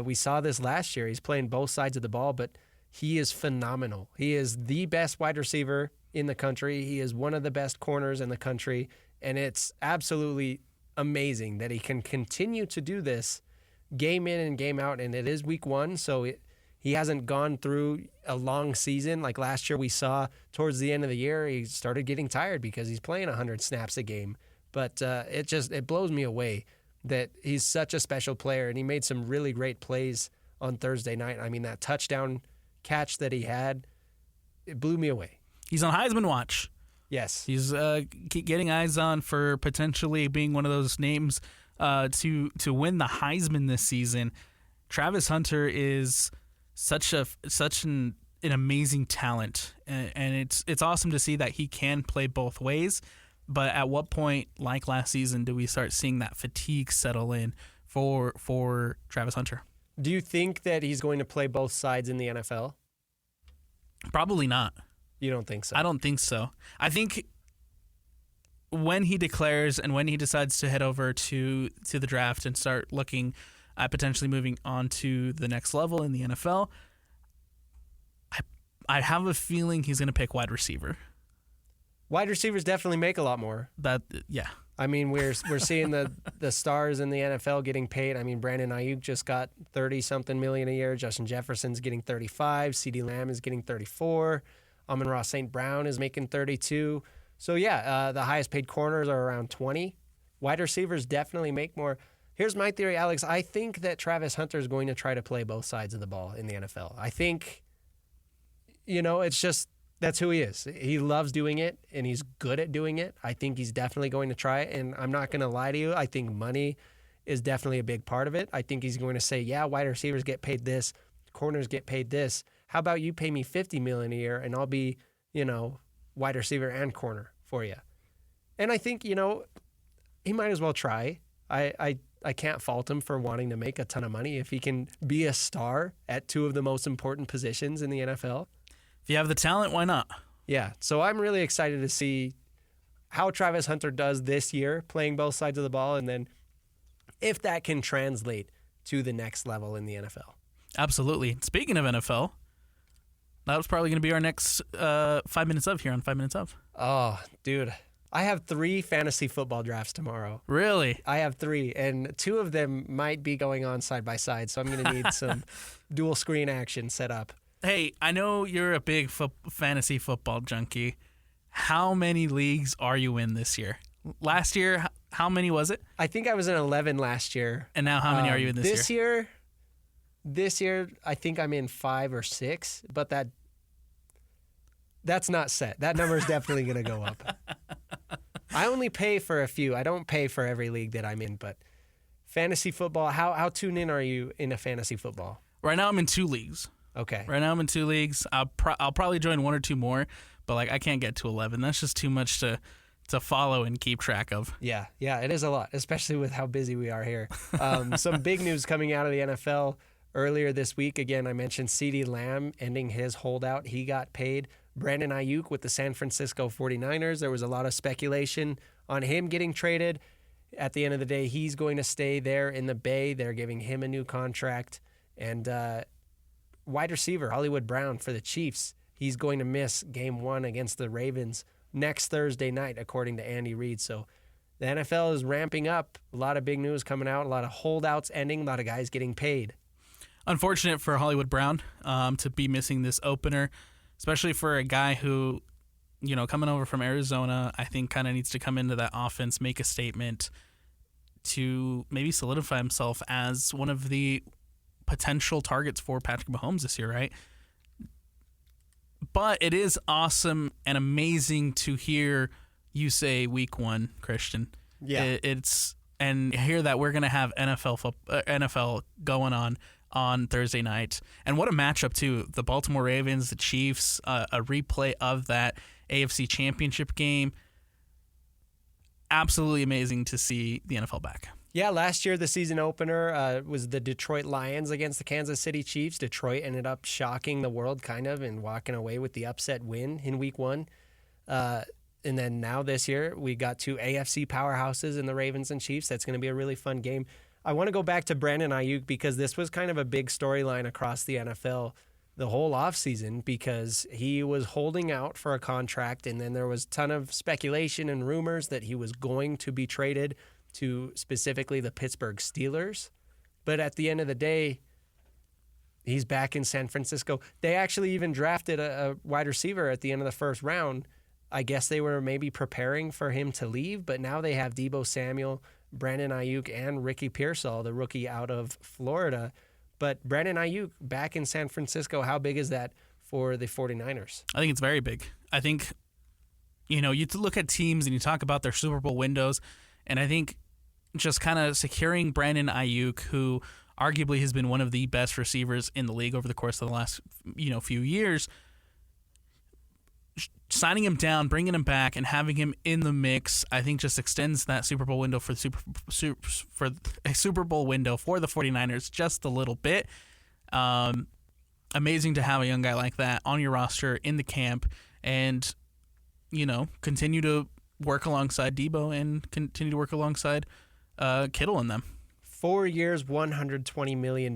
We saw this last year. He's playing both sides of the ball, but he is phenomenal. He is the best wide receiver in the country. He is one of the best corners in the country, and it's absolutely amazing that he can continue to do this game in and game out, and it is week one, so he hasn't gone through a long season. Like last year we saw towards the end of the year, he started getting tired because he's playing 100 snaps a game. But it blows me away that he's such a special player, and he made some really great plays on Thursday night. I mean, that touchdown catch that he had, it blew me away. He's on Heisman watch. Yes. He's getting eyes on for potentially being one of those names to win the Heisman this season. Travis Hunter is such an amazing talent, and it's awesome to see that he can play both ways. But at what point, like last season, do we start seeing that fatigue settle in for Travis Hunter? Do you think that he's going to play both sides in the NFL? Probably not. You don't think so? I don't think so. I think when he declares and when he decides to head over to the draft and start looking at potentially moving on to the next level in the NFL, I have a feeling he's going to pick wide receiver. Wide receivers definitely make a lot more. Yeah. I mean, we're seeing the stars in the NFL getting paid. I mean, Brandon Ayuk just got 30-something million a year. Justin Jefferson's getting 35. CeeDee Lamb is getting 34. Amon-Ra St. Brown is making 32. So, yeah, the highest paid corners are around 20. Wide receivers definitely make more. Here's my theory, Alex. I think that Travis Hunter is going to try to play both sides of the ball in the NFL. I think, it's just that's who he is. He loves doing it, and he's good at doing it. I think he's definitely going to try it, and I'm not going to lie to you. I think money is definitely a big part of it. I think he's going to say, yeah, wide receivers get paid this, corners get paid this. How about you pay me $50 million a year, and I'll be, wide receiver and corner for you. And I think, he might as well try. I can't fault him for wanting to make a ton of money if he can be a star at two of the most important positions in the NFL. If you have the talent, why not? Yeah, so I'm really excited to see how Travis Hunter does this year, playing both sides of the ball, and then if that can translate to the next level in the NFL. Absolutely. Speaking of NFL, that was probably going to be our next 5 minutes of here on 5 minutes of. Oh, dude. I have 3 fantasy football drafts tomorrow. Really? I have 3, and 2 of them might be going on side by side, so I'm going to need some dual screen action set up. Hey, I know you're a big fantasy football junkie. How many leagues are you in this year? Last year, how many was it? I think I was in 11 last year. And now how many are you in this year? This year, I think I'm in 5 or 6, but that's not set. That number is definitely going to go up. I only pay for a few. I don't pay for every league that I'm in, but fantasy football, how tuned in are you into fantasy football? Right now I'm in 2 leagues. Okay. Right now I'm in 2 leagues. I'll probably join 1 or 2 more, but I can't get to 11. That's just too much to follow and keep track of. Yeah, it is a lot, especially with how busy we are here. Some big news coming out of the NFL earlier this week. Again, I mentioned CeeDee Lamb ending his holdout. He got paid. Brandon Ayuk with the San Francisco 49ers. There was a lot of speculation on him getting traded. At the end of the day, he's going to stay there in the Bay. They're giving him a new contract. And wide receiver Hollywood Brown for the Chiefs. He's going to miss game 1 against the Ravens next Thursday night, according to Andy Reid. So the NFL is ramping up. A lot of big news coming out, a lot of holdouts ending, a lot of guys getting paid. Unfortunate for Hollywood Brown to be missing this opener, especially for a guy who, coming over from Arizona, I think kind of needs to come into that offense, make a statement to maybe solidify himself as one of the potential targets for Patrick Mahomes this year, right? But it is awesome and amazing to hear you say week 1, Christian. Yeah. And hear that we're going to have NFL going on Thursday night. And what a matchup, too. The Baltimore Ravens, the Chiefs, a replay of that AFC Championship game. Absolutely amazing to see the NFL back. Yeah, last year the season opener was the Detroit Lions against the Kansas City Chiefs. Detroit ended up shocking the world kind of and walking away with the upset win in week 1. And then now this year we got 2 AFC powerhouses in the Ravens and Chiefs. That's going to be a really fun game. I want to go back to Brandon Ayuk because this was kind of a big storyline across the NFL the whole offseason because he was holding out for a contract, and then there was a ton of speculation and rumors that he was going to be traded to specifically the Pittsburgh Steelers. But at the end of the day, he's back in San Francisco. They actually even drafted a wide receiver at the end of the first round. I guess they were maybe preparing for him to leave, but now they have Deebo Samuel, Brandon Ayuk, and Ricky Pearsall, the rookie out of Florida. But Brandon Ayuk back in San Francisco, how big is that for the 49ers? I think it's very big. I think, you look at teams and you talk about their Super Bowl windows, and I think just kind of securing Brandon Ayuk, who arguably has been one of the best receivers in the league over the course of the last, few years, signing him down, bringing him back, and having him in the mix, I think just extends that Super Bowl window for a Super Bowl window for the 49ers just a little bit. Amazing to have a young guy like that on your roster in the camp and, continue to work alongside Deebo and continue to work alongside Kittle in them. 4 years, $120 million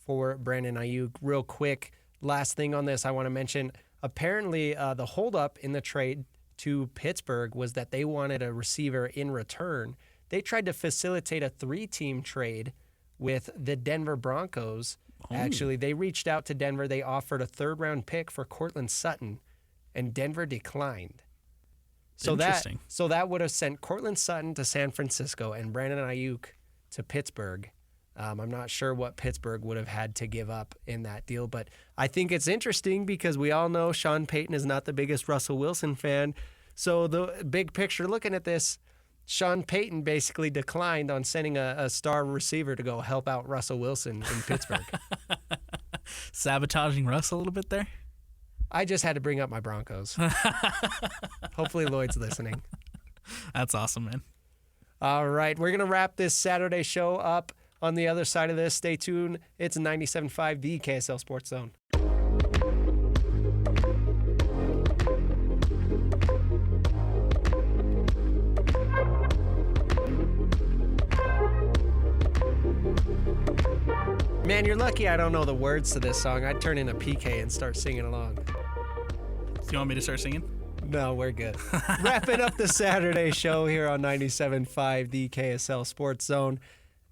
for Brandon Ayuk. Real quick, last thing on this I want to mention. Apparently, the holdup in the trade to Pittsburgh was that they wanted a receiver in return. They tried to facilitate a 3-team trade with the Denver Broncos. Oh. Actually, they reached out to Denver. They offered a 3rd-round pick for Courtland Sutton, and Denver declined. So that would have sent Courtland Sutton to San Francisco and Brandon Ayuk to Pittsburgh. I'm not sure what Pittsburgh would have had to give up in that deal, but I think it's interesting because we all know Sean Payton is not the biggest Russell Wilson fan. So the big picture looking at this, Sean Payton basically declined on sending a star receiver to go help out Russell Wilson in Pittsburgh. Sabotaging Russ a little bit there? I just had to bring up my Broncos. Hopefully Lloyd's listening. That's awesome, man. All right, we're going to wrap this Saturday show up. On the other side of this, stay tuned. It's 97.5, the KSL Sports Zone. Man, you're lucky I don't know the words to this song. I'd turn in a PK and start singing along. Do you want me to start singing? No, we're good. Wrapping up the Saturday show here on 97.5, the KSL Sports Zone.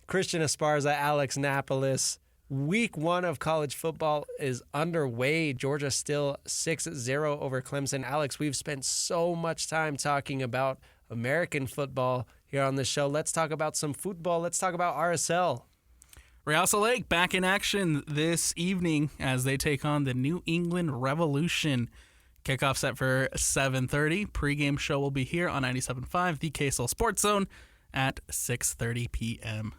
Christian Esparza, Alex Napoles. Week 1 of college football is underway. Georgia still 6-0 over Clemson. Alex, we've spent so much time talking about American football here on the show. Let's talk about some football. Let's talk about RSL. Real Salt Lake back in action this evening as they take on the New England Revolution. Kickoff set for 7:30. Pre-game show will be here on 97.5, the KSL Sports Zone at 6:30 p.m.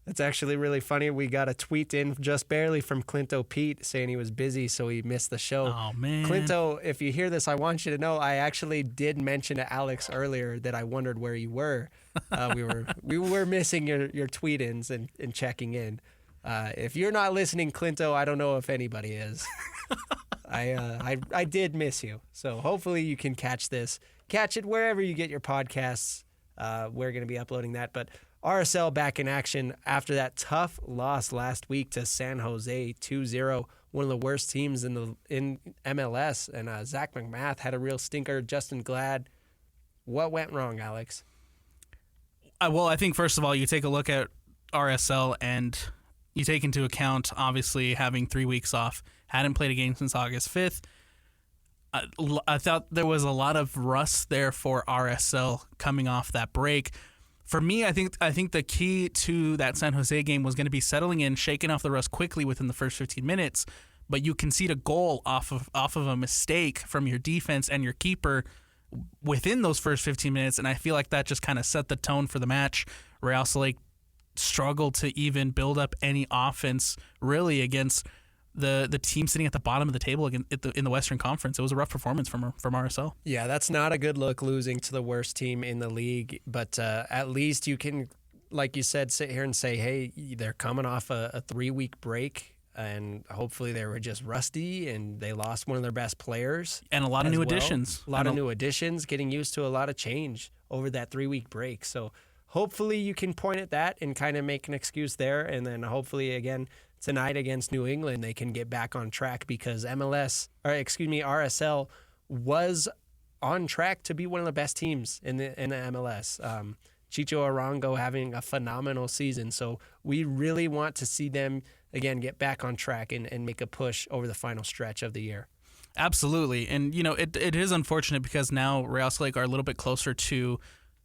That's actually really funny. We got a tweet in just barely from Clinto Pete saying he was busy, so he missed the show. Oh, man. Clinto, if you hear this, I want you to know I actually did mention to Alex earlier that I wondered where you were. We were missing your tweet-ins and checking in. If you're not listening, Clinto, I don't know if anybody is. I did miss you. So hopefully you can catch this. Catch it wherever you get your podcasts. We're going to be uploading that. But RSL back in action after that tough loss last week to San Jose 2-0, one of the worst teams in MLS. And Zach McMath had a real stinker. Justin Glad. What went wrong, Alex? Well, I think first of all, you take a look at RSL and you take into account, obviously, having 3 weeks off. Hadn't played a game since August 5th. I thought there was a lot of rust there for RSL coming off that break. For me, I think the key to that San Jose game was going to be settling in, shaking off the rust quickly within the first 15 minutes. But you concede a goal off of a mistake from your defense and your keeper within those first 15 minutes, and I feel like that just kind of set the tone for the match. Real Salt Lake struggled to even build up any offense really against the team sitting at the bottom of the table in the Western Conference. It was a rough performance from RSL. Yeah, that's not a good look, losing to the worst team in the league. But at least you can, like you said, sit here and say, hey, they're coming off a 3-week break, and hopefully they were just rusty and they lost one of their best players. And a lot of new additions. A lot of new additions, getting used to a lot of change over that 3-week break. So hopefully you can point at that and kind of make an excuse there. And then hopefully, again, tonight against New England, they can get back on track, because RSL was on track to be one of the best teams in the MLS. Chicho Arango having a phenomenal season. So we really want to see them, again, get back on track and make a push over the final stretch of the year. Absolutely. And, it is unfortunate because now Real Salt Lake are a little bit closer to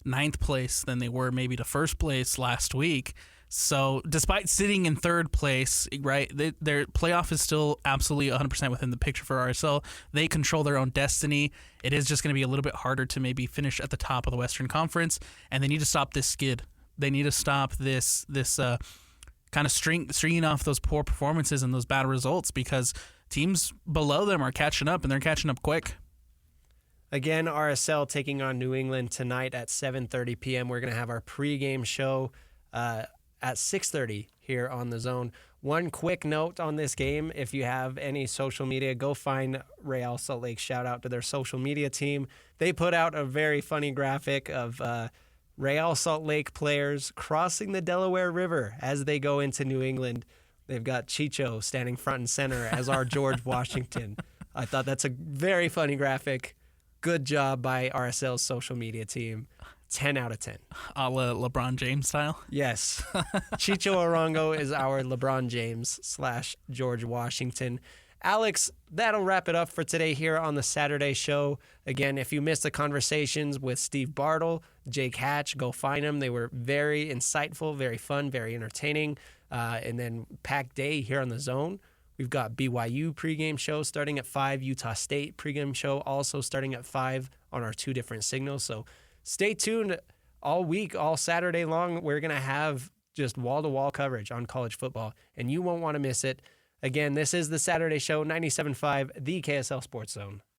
9th place than they were maybe to 1st place last week. So despite sitting in 3rd place, right, their playoff is still absolutely 100% within the picture for RSL. They control their own destiny. It is just going to be a little bit harder to maybe finish at the top of the Western Conference, and they need to stop this skid. They need to stop this kind of stringing off those poor performances and those bad results, because teams below them are catching up, and they're catching up quick. Again, RSL taking on New England tonight at 7:30 p.m. We're going to have our pregame show at 6:30 here on The Zone. One quick note on this game: if you have any social media, go find Real Salt Lake. Shout out to their social media team. They put out a very funny graphic of Real Salt Lake players crossing the Delaware River as they go into New England. They've got Chicho standing front and center as our George Washington. I thought that's a very funny graphic. Good job by RSL's social media team. 10 out of 10. A la LeBron James style? Yes. Chicho Arango is our LeBron James / George Washington. Alex, that'll wrap it up for today here on the Saturday show. Again, if you missed the conversations with Steve Bartle, Jake Hatch, go find them. They were very insightful, very fun, very entertaining. And then packed day here on The Zone. We've got BYU pregame show starting at 5, Utah State pregame show also starting at 5 on our 2 different signals. So stay tuned all week, all Saturday long. We're going to have just wall-to-wall coverage on college football, and you won't want to miss it. Again, this is the Saturday show, 97.5, the KSL Sports Zone.